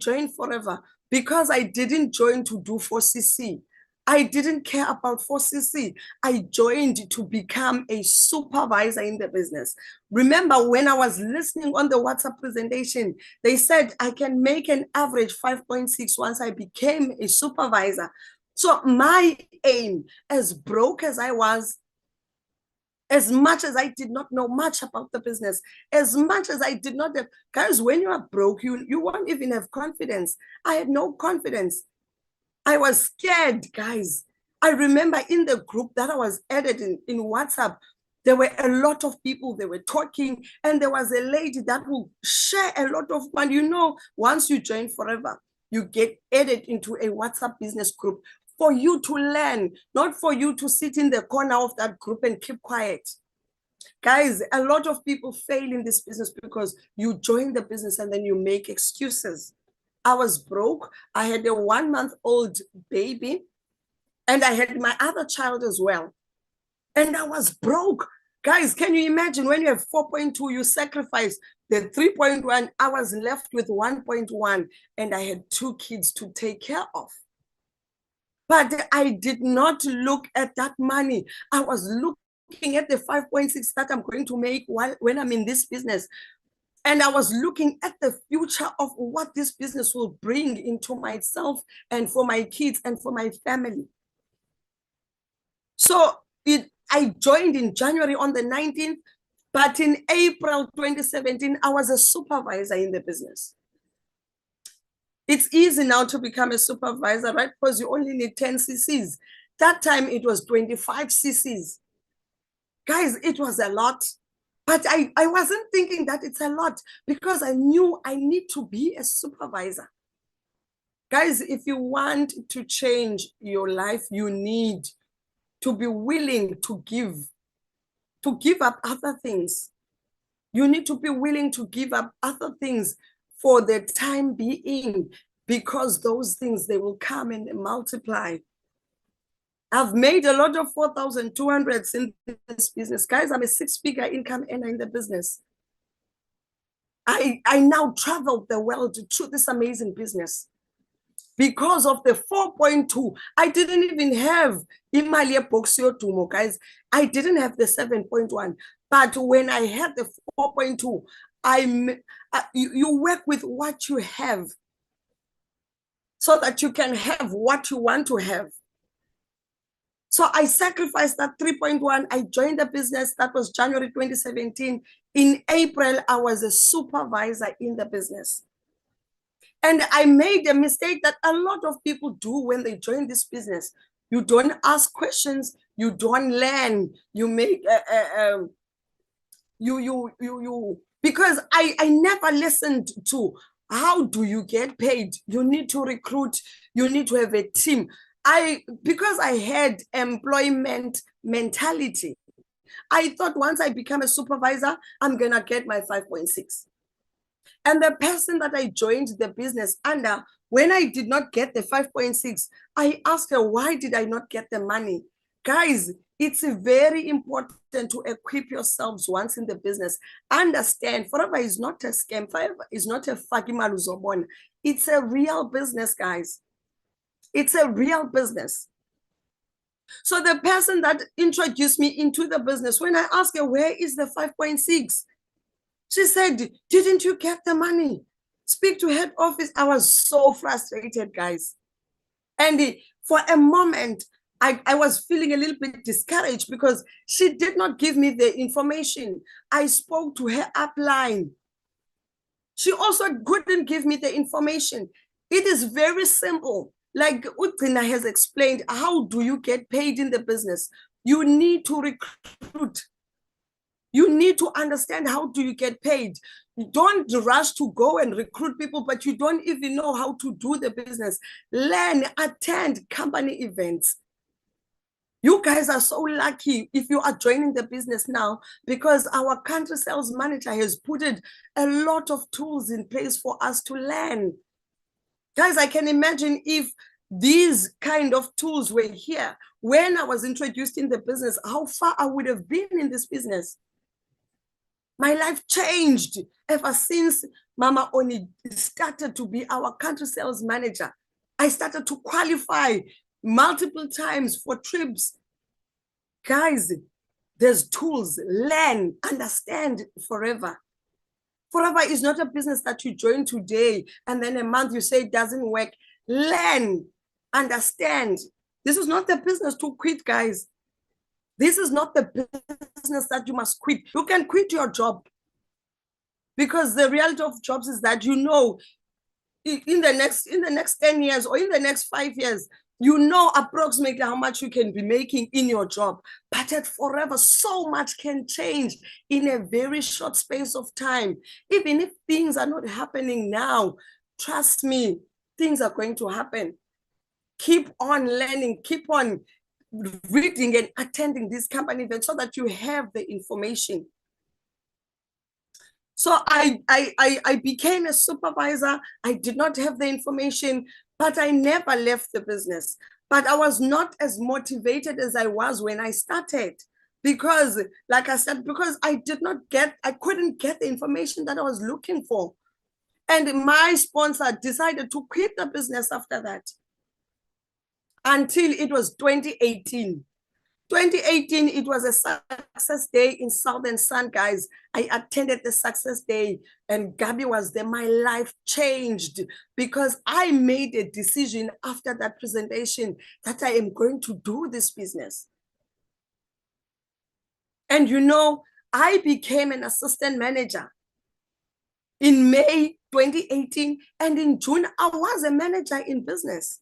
joined Forever, because I didn't join to do 4CC, I didn't care about 4CC. I joined to become a supervisor in the business. Remember, when I was listening on the WhatsApp presentation, they said I can make an average 5.6 once I became a supervisor. So my aim, as broke as I was, as much as I did not know much about the business, as much as I did not have, guys, when you are broke, you won't even have confidence. I had no confidence. I was scared, guys. I remember in the group that I was added in WhatsApp, there were a lot of people, they were talking, and there was a lady that will share a lot of money. You know, once you join Forever, you get added into a WhatsApp business group for you to learn, not for you to sit in the corner of that group and keep quiet. Guys, a lot of people fail in this business because you join the business and then you make excuses. I was broke. I had a 1-month-old baby, and I had my other child as well. And I was broke. Guys, can you imagine when you have 4.2, you sacrifice the 3.1, I was left with 1.1, and I had 2 kids to take care of. But I did not look at that money. I was looking at the 5.6 that I'm going to make when I'm in this business. And I was looking at the future of what this business will bring into myself and for my kids and for my family. So I joined in January on the 19th, but in April 2017, I was a supervisor in the business. It's easy now to become a supervisor, right? Because you only need 10 cc's. That time it was 25 cc's. Guys, it was a lot. But I wasn't thinking that it's a lot because I knew I need to be a supervisor. Guys, if you want to change your life, you need to be willing to give up other things. You need to be willing to give up other things for the time being, because those things, they will come and multiply. I've made a lot of 4,200s in this business. Guys, I'm a 6-figure income earner in the business. I now travel the world through this amazing business. Because of the 4.2, I didn't even have Imali Boxio Tumo, guys. I didn't have the 7.1. But when I had the 4.2, you work with what you have so that you can have what you want to have. So I sacrificed that 3.1. I joined the business. That was January 2017. In April, I was a supervisor in the business. And I made a mistake that a lot of people do when they join this business. You don't ask questions. You don't learn. You make because I never listened to how do you get paid. You need to recruit. You need to have a team. Because I had employment mentality, I thought once I become a supervisor, I'm gonna get my 5.6. And the person that I joined the business under, when I did not get the 5.6, I asked her, why did I not get the money? Guys, it's very important to equip yourselves once in the business. Understand, Forever is not a scam. Forever is not a fakimaluzobon. It's a real business, guys. It's a real business. So the person that introduced me into the business, when I asked her, where is the 5.6? She said, didn't you get the money? Speak to head office. I was so frustrated, guys. And for a moment, I was feeling a little bit discouraged because she did not give me the information. I spoke to her upline. She also couldn't give me the information. It is very simple. Like Gcina has explained, how do you get paid in the business? You need to recruit. You need to understand how do you get paid. You don't rush to go and recruit people, but you don't even know how to do the business. Learn, attend company events. You guys are so lucky if you are joining the business now, because our country sales manager has put a lot of tools in place for us to learn. Guys, I can imagine if these kind of tools were here when I was introduced in the business, how far I would have been in this business. My life changed ever since Mama Oni started to be our country sales manager. I started to qualify multiple times for trips. Guys, there's tools. Learn, understand forever. Forever is not a business that you join today and then a month you say it doesn't work. Learn, understand. This is not the business to quit, guys. This is not the business that you must quit. You can quit your job, because the reality of jobs is that, you know, in the next 10 years or in the next 5 years, you know approximately how much you can be making in your job. But at forever, so much can change in a very short space of time. Even if things are not happening now, trust me, things are going to happen. Keep on learning, keep on reading and attending these company events so that you have the information. So I became a supervisor. I did not have the information, but I never left the business. But I was not as motivated as I was when I started, because, like I said, because I couldn't get the information that I was looking for. And my sponsor decided to quit the business after that, until it was 2018. 2018, it was a success day in Southern Sun, guys. I attended the success day and Gabby was there. My life changed because I made a decision after that presentation that I am going to do this business. And you know, I became an assistant manager in May 2018. And in June, I was a manager in business.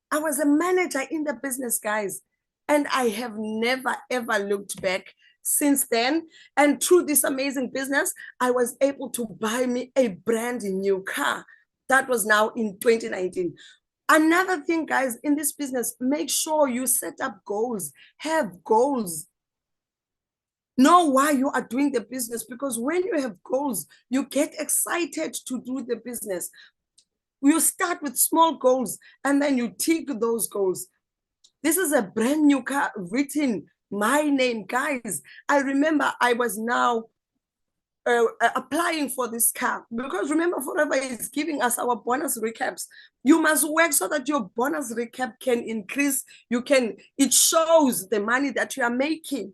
I was a manager in the business, guys. And I have never, ever looked back since then. And through this amazing business, I was able to buy me a brand new car. That was now in 2019. Another thing, guys, in this business, make sure you set up goals, have goals. Know why you are doing the business, because when you have goals, you get excited to do the business. You start with small goals and then you tick those goals. This is a brand new car written my name, guys. I remember I was now applying for this car, because remember, Forever is giving us our bonus recaps. You must work so that your bonus recap can increase. It shows the money that you are making.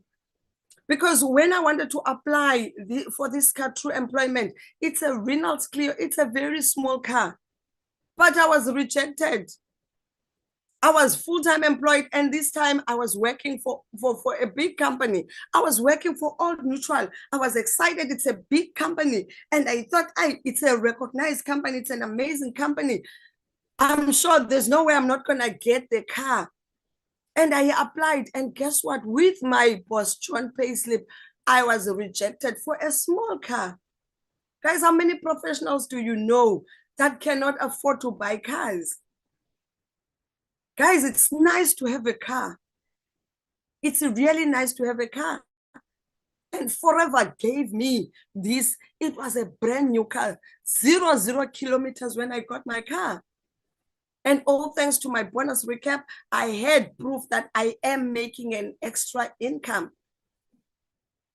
Because when I wanted to apply for this car through employment, it's a Reynolds Clio. It's a very small car, but I was rejected. I was full-time employed, and this time I was working for a big company. I was working for Old Mutual. I was excited. It's a big company. And I thought, it's a recognized company. It's an amazing company. I'm sure there's no way I'm not going to get the car. And I applied. And guess what? With my boss, John Payslip, I was rejected for a small car. Guys, how many professionals do you know that cannot afford to buy cars? Guys, it's nice to have a car. It's really nice to have a car. And Forever gave me this. It was a brand new car, 0 kilometers when I got my car. And all thanks to my bonus recap, I had proof that I am making an extra income.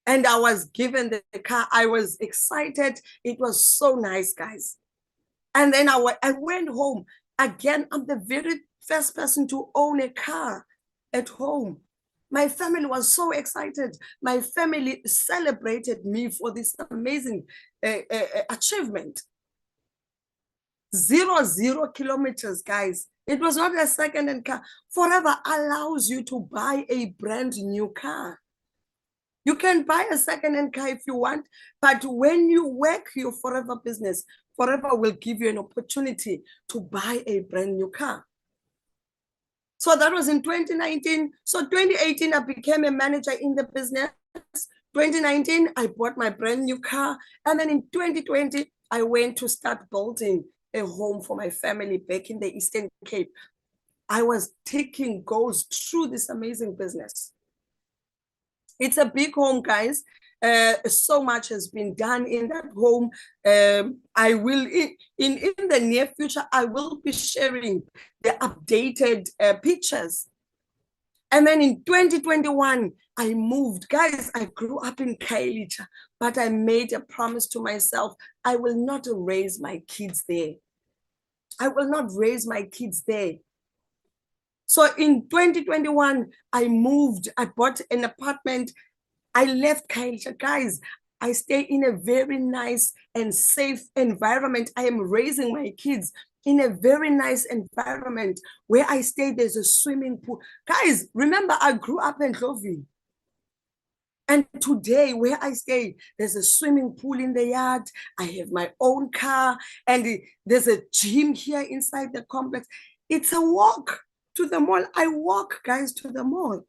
And I was given the car. I was excited. It was so nice, guys. And then I went home. Again, I'm the very first person to own a car at home. My family was so excited. My family celebrated me for this amazing achievement. 0 kilometers, guys. It was not a second-hand car. Forever allows you to buy a brand new car. You can buy a second-hand car if you want, but when you work your Forever business, Forever will give you an opportunity to buy a brand new car. So that was in 2019. So 2018, I became a manager in the business. 2019, I bought my brand new car. And then in 2020, I went to start building a home for my family back in the Eastern Cape. I was taking goals through this amazing business. It's a big home, guys. So much has been done in that home. I will, in the near future, I will be sharing the updated pictures. And then in 2021, I moved. Guys, I grew up in Khayelitsha, but I made a promise to myself, I will not raise my kids there. I will not raise my kids there. So in 2021, I moved. I bought an apartment. I left Khayelitsha. Guys, I stay in a very nice and safe environment. I am raising my kids in a very nice environment. Where I stay, there's a swimming pool. Guys, remember, I grew up in Ndlovu. And today, where I stay, there's a swimming pool in the yard. I have my own car, and there's a gym here inside the complex. It's a walk to the mall. I walk, guys, to the mall.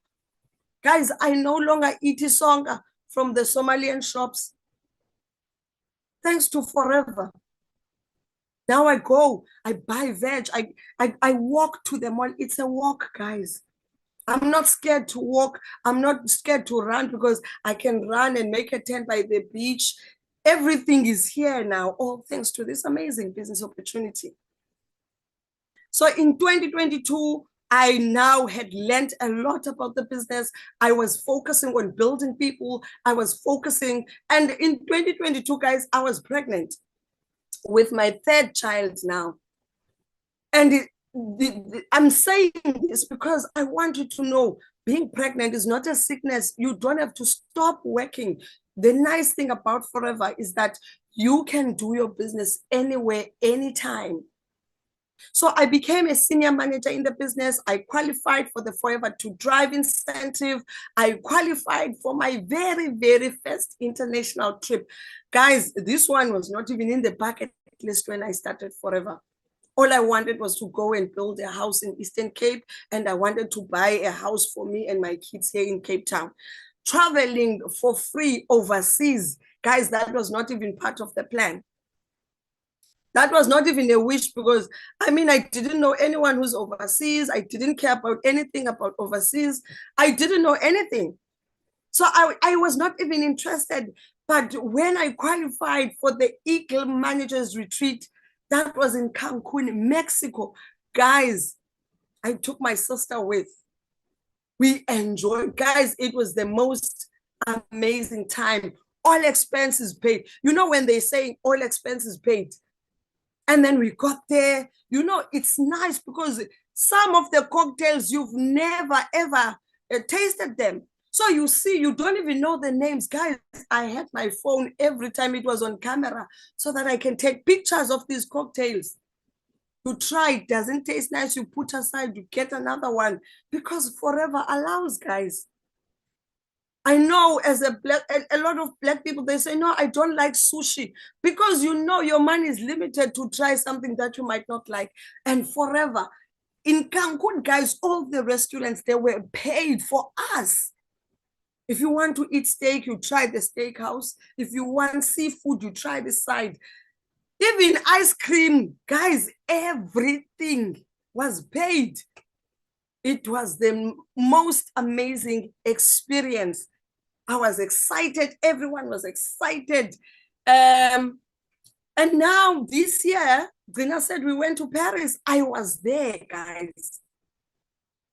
Guys, I no longer eat isonga from the Somalian shops. Thanks to Forever. Now I go, I buy veg, I walk to the mall. It's a walk, guys. I'm not scared to walk. I'm not scared to run because I can run and make a tent by the beach. Everything is here now, all thanks to this amazing business opportunity. So in 2022, I now had learned a lot about the business. I was focusing on building people. I was focusing. And in 2022, guys, I was pregnant with my third child now. And I'm saying this because I want you to know being pregnant is not a sickness. You don't have to stop working. The nice thing about Forever is that you can do your business anywhere, anytime. So I became a senior manager in the business. I qualified for the Forever to Drive incentive. I qualified for my very, very first international trip. Guys, this one was not even in the bucket list when I started Forever. All I wanted was to go and build a house in Eastern Cape, and I wanted to buy a house for me and my kids here in Cape Town. Traveling for free overseas, guys, that was not even part of the plan. That was not even a wish because, I mean, I didn't know anyone who's overseas. I didn't care about anything about overseas. I didn't know anything. So I was not even interested. But when I qualified for the Eagle Managers Retreat, that was in Cancun, Mexico. Guys, I took my sister with. We enjoyed, guys, it was the most amazing time. All expenses paid. You know when they say all expenses paid? And then we got there. You know, it's nice because some of the cocktails, you've never, ever tasted them. So you see, you don't even know the names. Guys, I had my phone every time it was on camera so that I can take pictures of these cocktails. You try, it doesn't taste nice, you put aside, you get another one because Forever allows, guys. I know as a lot of black people, they say, no, I don't like sushi because you know your money is limited to try something that you might not like. And Forever, in Cancun, guys, all the restaurants, they were paid for us. If you want to eat steak, you try the steakhouse. If you want seafood, you try the side. Even ice cream, guys, everything was paid. It was the most amazing experience. I was excited. Everyone was excited. And now this year, Gcina said we went to Paris. I was there, guys.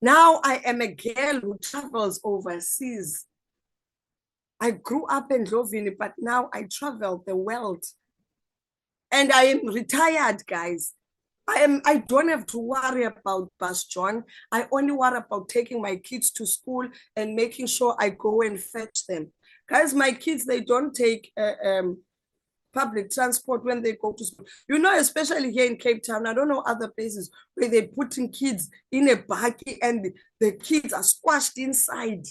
Now I am a girl who travels overseas. I grew up in Ndlovu, but now I travel the world. And I am retired, guys. I don't have to worry about Bus John. I only worry about taking my kids to school and making sure I go and fetch them. Guys, my kids, they don't take public transport when they go to school. You know, especially here in Cape Town, I don't know other places where they're putting kids in a buggy and the kids are squashed inside.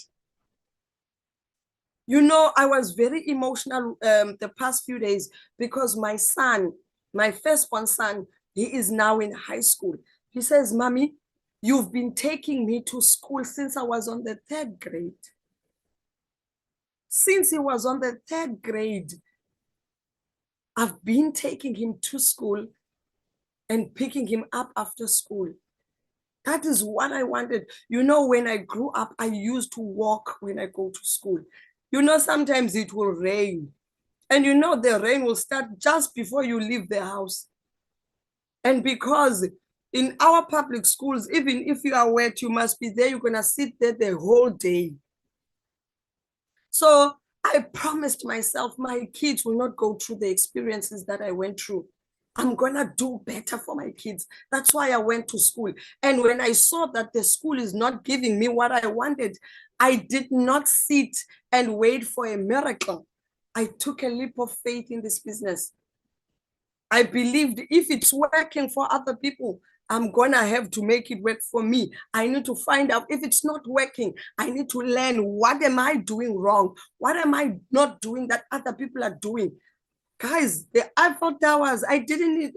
You know, I was very emotional the past few days because my son, my firstborn son, he is now in high school. He says, Mommy, you've been taking me to school since I was on the 3rd grade. Since he was on the 3rd grade, I've been taking him to school and picking him up after school. That is what I wanted. You know, when I grew up, I used to walk when I go to school. You know, sometimes it will rain. And you know, the rain will start just before you leave the house. And because in our public schools, even if you are wet, you must be there. You're going to sit there the whole day. So I promised myself my kids will not go through the experiences that I went through. I'm going to do better for my kids. That's why I went to school. And when I saw that the school is not giving me what I wanted, I did not sit and wait for a miracle. I took a leap of faith in this business. I believed if it's working for other people, I'm gonna have to make it work for me. I need to find out if it's not working. I need to learn, what am I doing wrong? What am I not doing that other people are doing? Guys, the Eiffel Towers, I didn't need,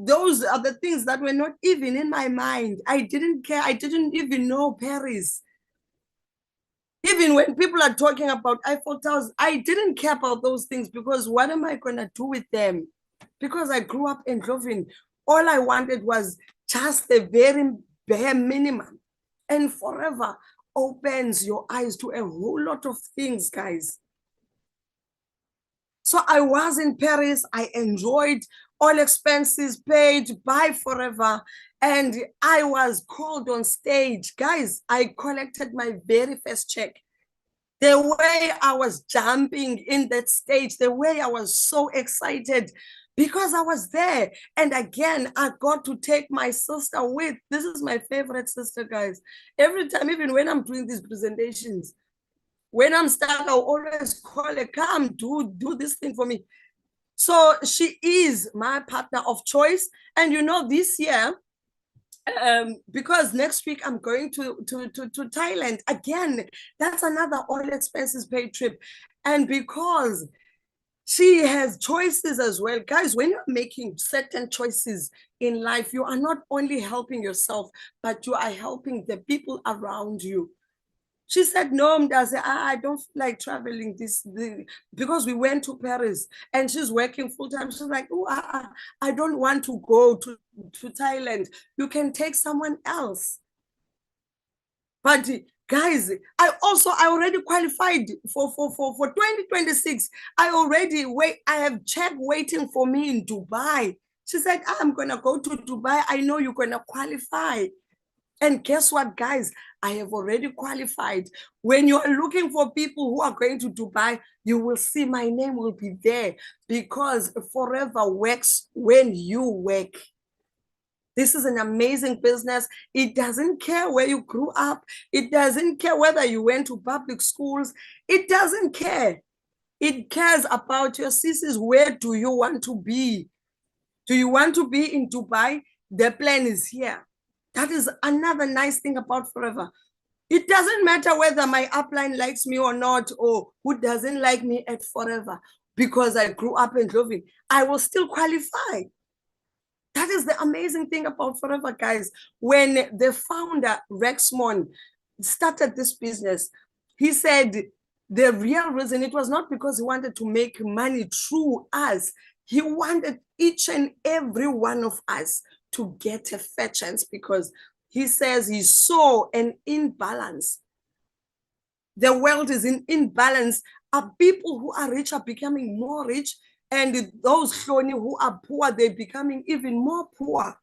those are the things that were not even in my mind. I didn't care. I didn't even know Paris. Even when people are talking about Eiffel Towers, I didn't care about those things because what am I going to do with them? Because I grew up in Eindhoven, all I wanted was just the very bare minimum. And forever opens your eyes to a whole lot of things, guys. So I was in Paris. I enjoyed, all expenses paid, by forever. And I was called on stage. Guys, I collected my very first check. The way I was jumping in that stage, the way I was so excited because I was there. And again, I got to take my sister with. This is my favorite sister, guys. Every time, even when I'm doing these presentations, when I'm stuck, I'll always call her, come, do this thing for me. So she is my partner of choice. And you know, this year, because next week I'm going to Thailand again. That's another all expenses paid trip. And because she has choices as well. Guys, when you're making certain choices in life, you are not only helping yourself, but you are helping the people around you. She said, no, Mdazi, I don't feel like traveling because we went to Paris and she's working full time. She's like, oh, I don't want to go to Thailand. You can take someone else. But guys, I already qualified for 2026. I have check waiting for me in Dubai. She said, I'm gonna go to Dubai. I know you're gonna qualify. And guess what, guys? I have already qualified. When you are looking for people who are going to Dubai, you will see my name will be there because forever works when you work. This is an amazing business. It doesn't care where you grew up. It doesn't care whether you went to public schools. It doesn't care. It cares about your sisters. Where do you want to be? Do you want to be in Dubai? The plan is here. That is another nice thing about Forever. It doesn't matter whether my upline likes me or not, or who doesn't like me at Forever, because I grew up in Eindhoven. I will still qualify. That is the amazing thing about Forever, guys. When the founder, Rexmon, started this business, he said the real reason, it was not because he wanted to make money through us. He wanted each and every one of us to get a fair chance because he says he saw an imbalance. The world is in imbalance. People who are rich are becoming more rich, and those who are poor, they're becoming even more poor.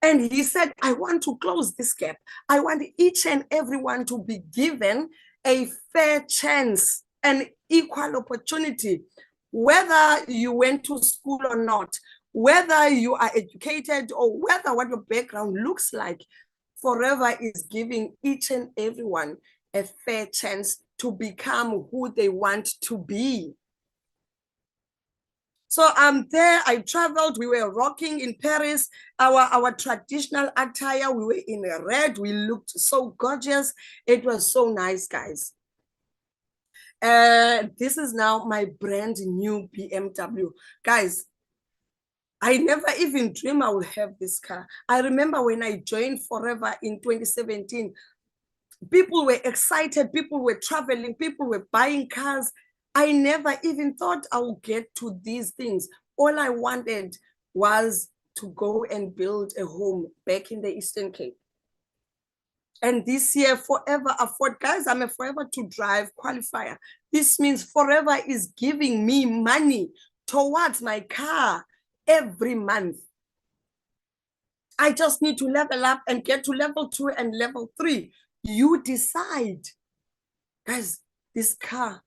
And he said, I want to close this gap. I want each and everyone to be given a fair chance, an equal opportunity, whether you went to school or not, whether you are educated or whether what your background looks like. Forever is giving each and everyone a fair chance to become who they want to be. So I'm there, I traveled, we were rocking in Paris, our traditional attire, we were in red, we looked so gorgeous. It was so nice, guys. This is now my brand new BMW. Guys, I never even dreamed I would have this car. I remember when I joined Forever in 2017, People were excited, people were traveling, people were buying cars. I never even thought I would get to these things. All I wanted was to go and build a home back in the Eastern Cape. And this year, Forever Afford, guys, I'm a Forever to Drive qualifier. This means Forever is giving me money towards my car every month. I just need to level up and get to level 2 and level 3. You decide. Guys, this car,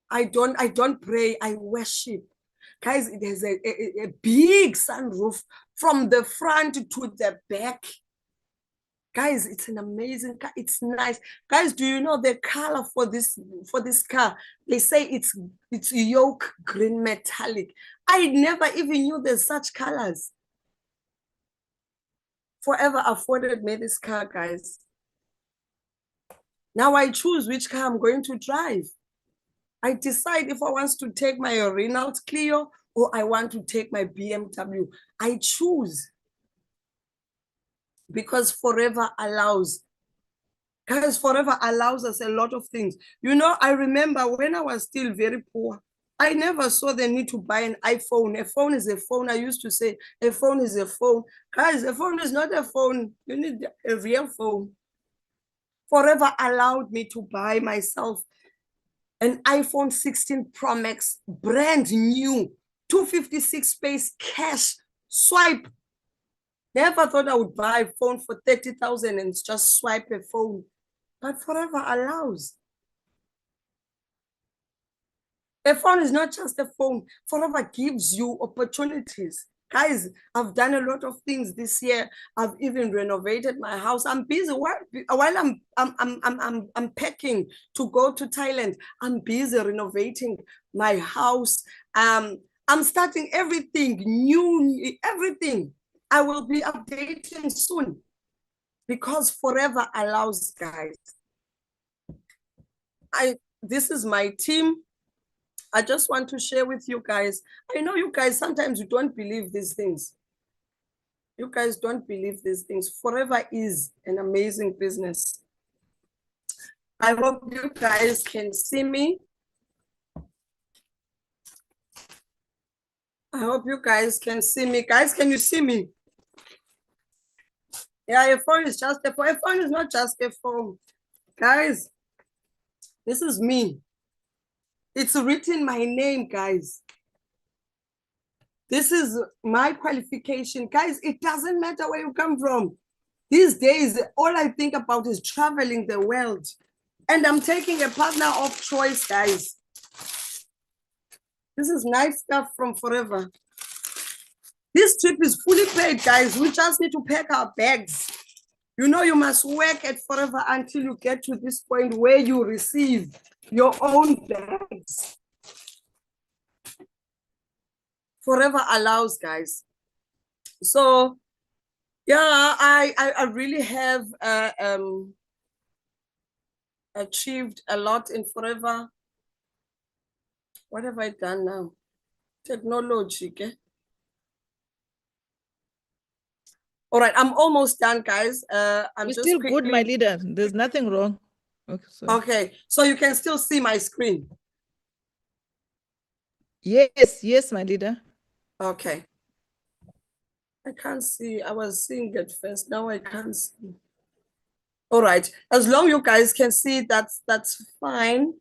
I don't pray, I worship. Guys, it has a big sunroof from the front to the back. Guys, it's an amazing car. It's nice. Guys, do you know the color for this car? They say it's yolk green metallic. I never even knew there's such colors. Forever afforded me this car, guys. Now I choose which car I'm going to drive. I decide if I want to take my Renault Clio or I want to take my BMW. I choose because Forever allows. Guys, Forever allows us a lot of things. You know, I remember when I was still very poor, I never saw the need to buy an iPhone. A phone is a phone. I used to say a phone is a phone. Guys, a phone is not a phone. You need a real phone. Forever allowed me to buy myself an iPhone 16 Pro Max, brand new, 256 space cash, swipe. Never thought I would buy a phone for 30,000 and just swipe a phone. But Forever allows. A phone is not just a phone. Forever gives you opportunities. Guys, I've done a lot of things this year. I've even renovated my house. I'm busy while I'm packing to go to Thailand. I'm busy renovating my house. I'm starting everything new, everything. I will be updating soon because Forever allows, guys. This is my team. I just want to share with you guys. I know you guys, sometimes you don't believe these things. You guys don't believe these things. Forever is an amazing business. I hope you guys can see me. I hope you guys can see me. Guys, can you see me? Yeah, a phone is just a phone. A phone is not just a phone. Guys, this is me. It's written my name, guys. This is my qualification. Guys, it doesn't matter where you come from. These days, all I think about is traveling the world. And I'm taking a partner of choice, guys. This is nice stuff from Forever. This trip is fully paid, guys. We just need to pack our bags. You know, you must work at Forever until you get to this point where you receive your own bags. Forever allows, guys. So, yeah, I really have achieved a lot in Forever. What have I done now? Technology, okay? All right, I'm almost done, guys. I'm You're just still quickly... good, my leader. There's nothing wrong. Okay, so you can still see my screen. Yes, my leader. Okay. I can't see. I was seeing it first. Now I can't see. All right. As long you guys can see, that's fine.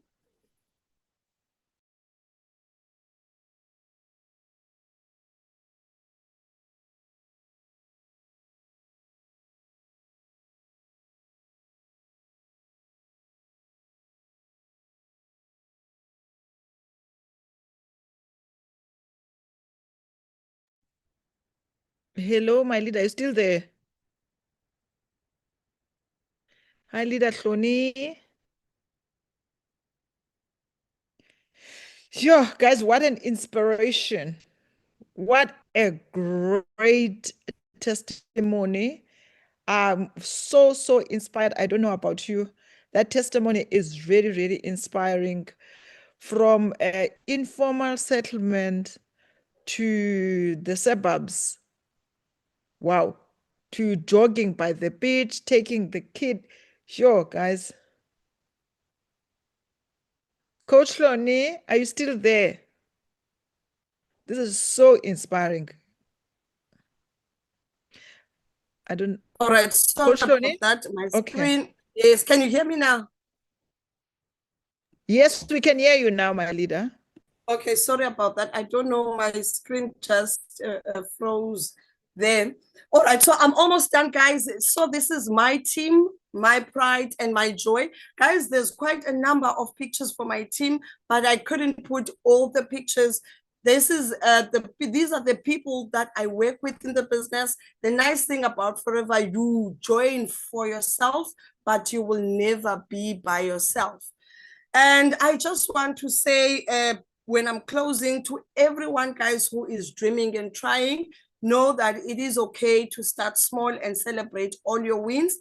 Hello, my leader. Are you still there? Hi, leader Hlonela. Yo, guys, what an inspiration. What a great testimony. I'm so inspired. I don't know about you. That testimony is really, really inspiring. From informal settlement to the suburbs. Wow. To jogging by the beach, taking the kid Sure, guys. Coach Hlonela, are you still there? This is so inspiring. I don't. All right, sorry Coach about Hlonela? that. My Okay. screen. Yes, can you hear me now? Yes, we can hear you now, my leader. Okay, sorry about that. I don't know, my screen just froze there. All right, so I'm almost done, guys. So this is my team, my pride and my joy. Guys, there's quite a number of pictures for my team, but I couldn't put all the pictures. This is these are the people that I work with in the business. The nice thing about Forever, you join for yourself, but you will never be by yourself. And I just want to say, when I'm closing, to everyone, guys, who is dreaming and trying, know that it is okay to start small and celebrate all your wins.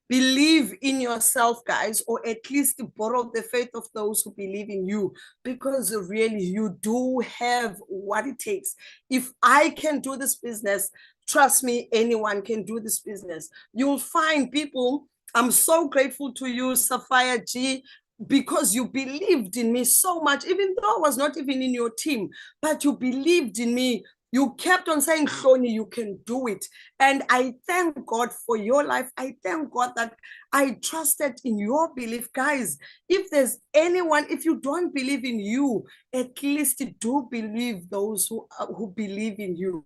Believe in yourself, guys, or at least borrow the faith of those who believe in you, because really you do have what it takes. If I can do this business, trust me, anyone can do this business. You'll find people. I'm so grateful to you, Sapphire G, because you believed in me so much, even though I was not even in your team, but you believed in me. You kept on saying, Hloni, you can do it. And I thank God for your life. I thank God that I trusted in your belief. Guys, if there's anyone, if you don't believe in you, at least do believe those who believe in you.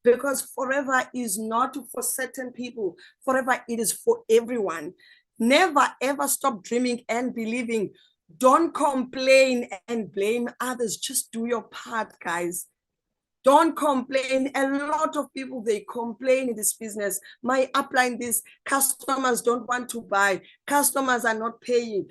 Because forever is not for certain people. Forever, it is for everyone. Never ever stop dreaming and believing. Don't complain and blame others. Just do your part, guys. Don't complain. A lot of people, they complain in this business. My upline, this customers don't want to buy. Customers are not paying.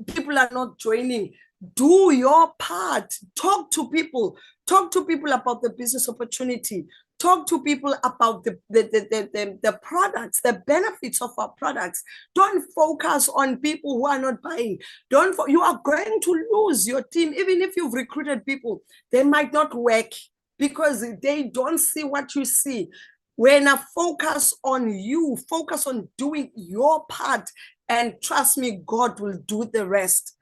People are not joining. Do your part. Talk to people. Talk to people about the business opportunity. Talk to people about the products, the benefits of our products. Don't focus on people who are not buying. You are going to lose your team. Even if you've recruited people, they might not work, because they don't see what you see. When I focus on you, focus on doing your part, and trust me, God will do the rest.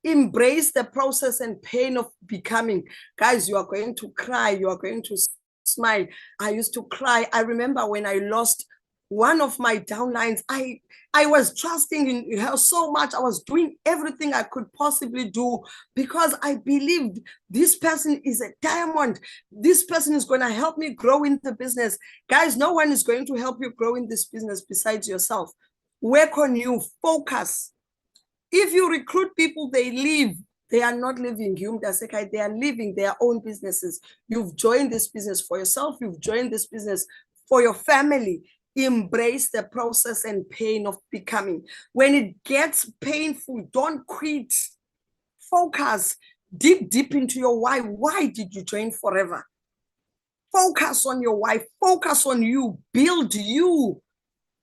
Embrace the process and pain of becoming. Guys, you are going to cry. You are going to smile. I used to cry. I remember when I lost one of my downlines, I was trusting in her so much. I was doing everything I could possibly do, because I believed this person is a diamond. This person is going to help me grow in the business. Guys, no one is going to help you grow in this business besides yourself. Work on you. Focus. If you recruit people, they leave. They are not living they are living their own businesses. You've joined this business for yourself. You've joined this business for your family. Embrace the process and pain of becoming. When it gets painful, don't quit. Focus. Dig deep into your why. Why did you join Forever? Focus on your why. Focus on you. Build you.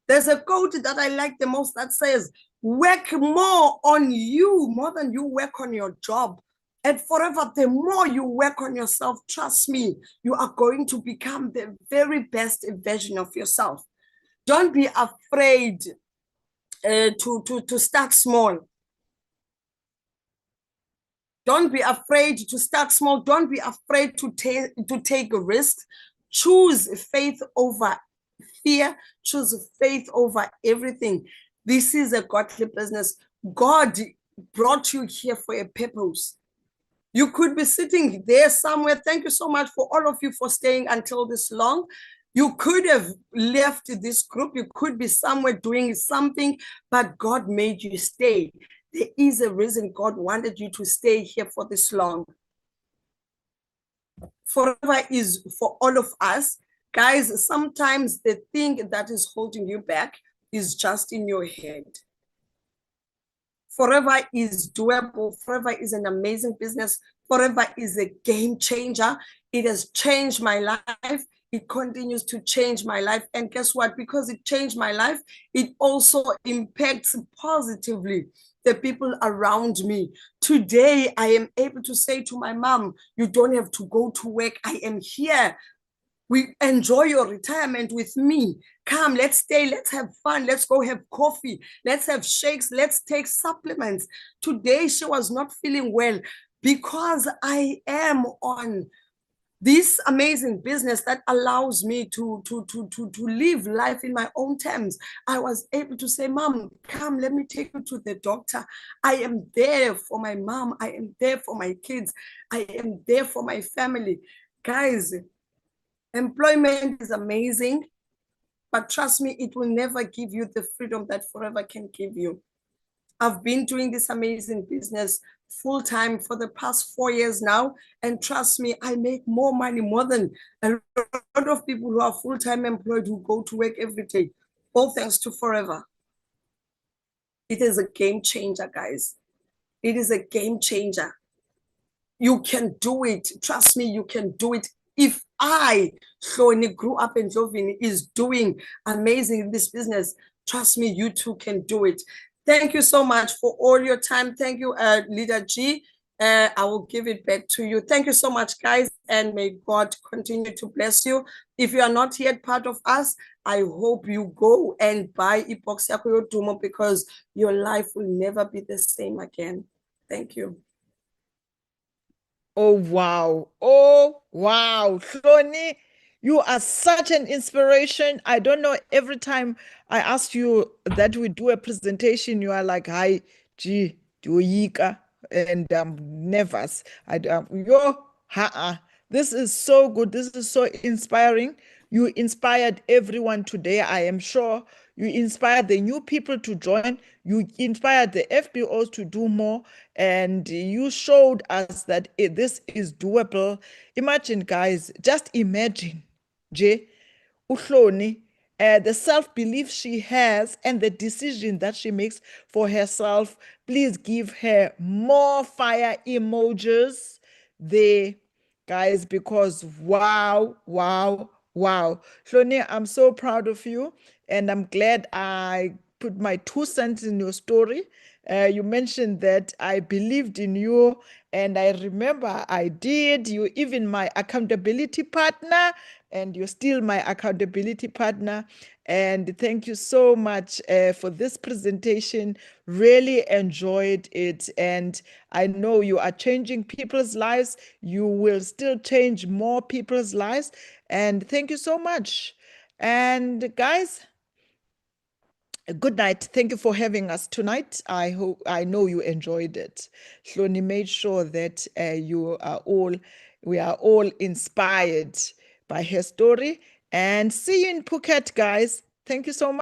There's a quote that I like the most that says, work more on you more than you work on your job. And Forever, the more you work on yourself, trust me, you are going to become the very best version of yourself. Don't be afraid to start small. Don't be afraid to start small. Don't be afraid to take a risk. Choose faith over fear. Choose faith over everything. This is a godly business. God brought you here for a purpose. You could be sitting there somewhere. Thank you so much for all of you for staying until this long. You could have left this group. You could be somewhere doing something, but God made you stay. There is a reason God wanted you to stay here for this long. Forever is for all of us. Guys, sometimes the thing that is holding you back is just in your head. Forever is doable. Forever is an amazing business. Forever is a game changer. It has changed my life. It continues to change my life. And guess what? Because it changed my life, it also impacts positively the people around me. Today, I am able to say to my mom, you don't have to go to work. I am here. We enjoy your retirement with me. Come, let's stay, let's have fun, let's go have coffee, let's have shakes, let's take supplements. Today, she was not feeling well because I am on this amazing business that allows me to live life in my own terms. I was able to say, Mom, come, let me take you to the doctor. I am there for my mom. I am there for my kids. I am there for my family. Guys, employment is amazing, but trust me, it will never give you the freedom that forever can give you. I've been doing this amazing business full time for the past 4 years now. And trust me, I make more money, more than a lot of people who are full time employed who go to work every day. All thanks to Forever. It is a game changer, guys. It is a game changer. You can do it. Trust me, you can do it. If I, Hloni, grew up in Jovini, is doing amazing in this business, trust me, you too can do it. Thank you so much for all your time. Thank you, Leader G. I will give it back to you. Thank you so much, guys, and may God continue to bless you. If you are not yet part of us, I hope you go and buy Epoxy Dumo, because your life will never be the same again. Thank you. Oh, wow. Oh, wow. Hloni, you are such an inspiration. I don't know, every time I ask you that we do a presentation, you are like, hi, gee, Yika, and I'm nervous. This is so good. This is so inspiring. You inspired everyone today, I am sure. You inspired the new people to join. You inspired the FBOs to do more. And you showed us that this is doable. Imagine, guys, just imagine, Jay, Uhloni, the self-belief she has and the decision that she makes for herself. Please give her more fire emojis there, guys, because wow, wow, wow. Hloni, I'm so proud of you, and I'm glad I put my 2 cents in your story. You mentioned that I believed in you, and I remember I did. You even my accountability partner, and you're still my accountability partner. And thank you so much for this presentation. Really enjoyed it, and I know you are changing people's lives. You will still change more people's lives, and thank you so much. And guys, good night. Thank you for having us tonight. I know you enjoyed it. Hloni made sure that we are all inspired by her story. And see you in Phuket, guys. Thank you so much.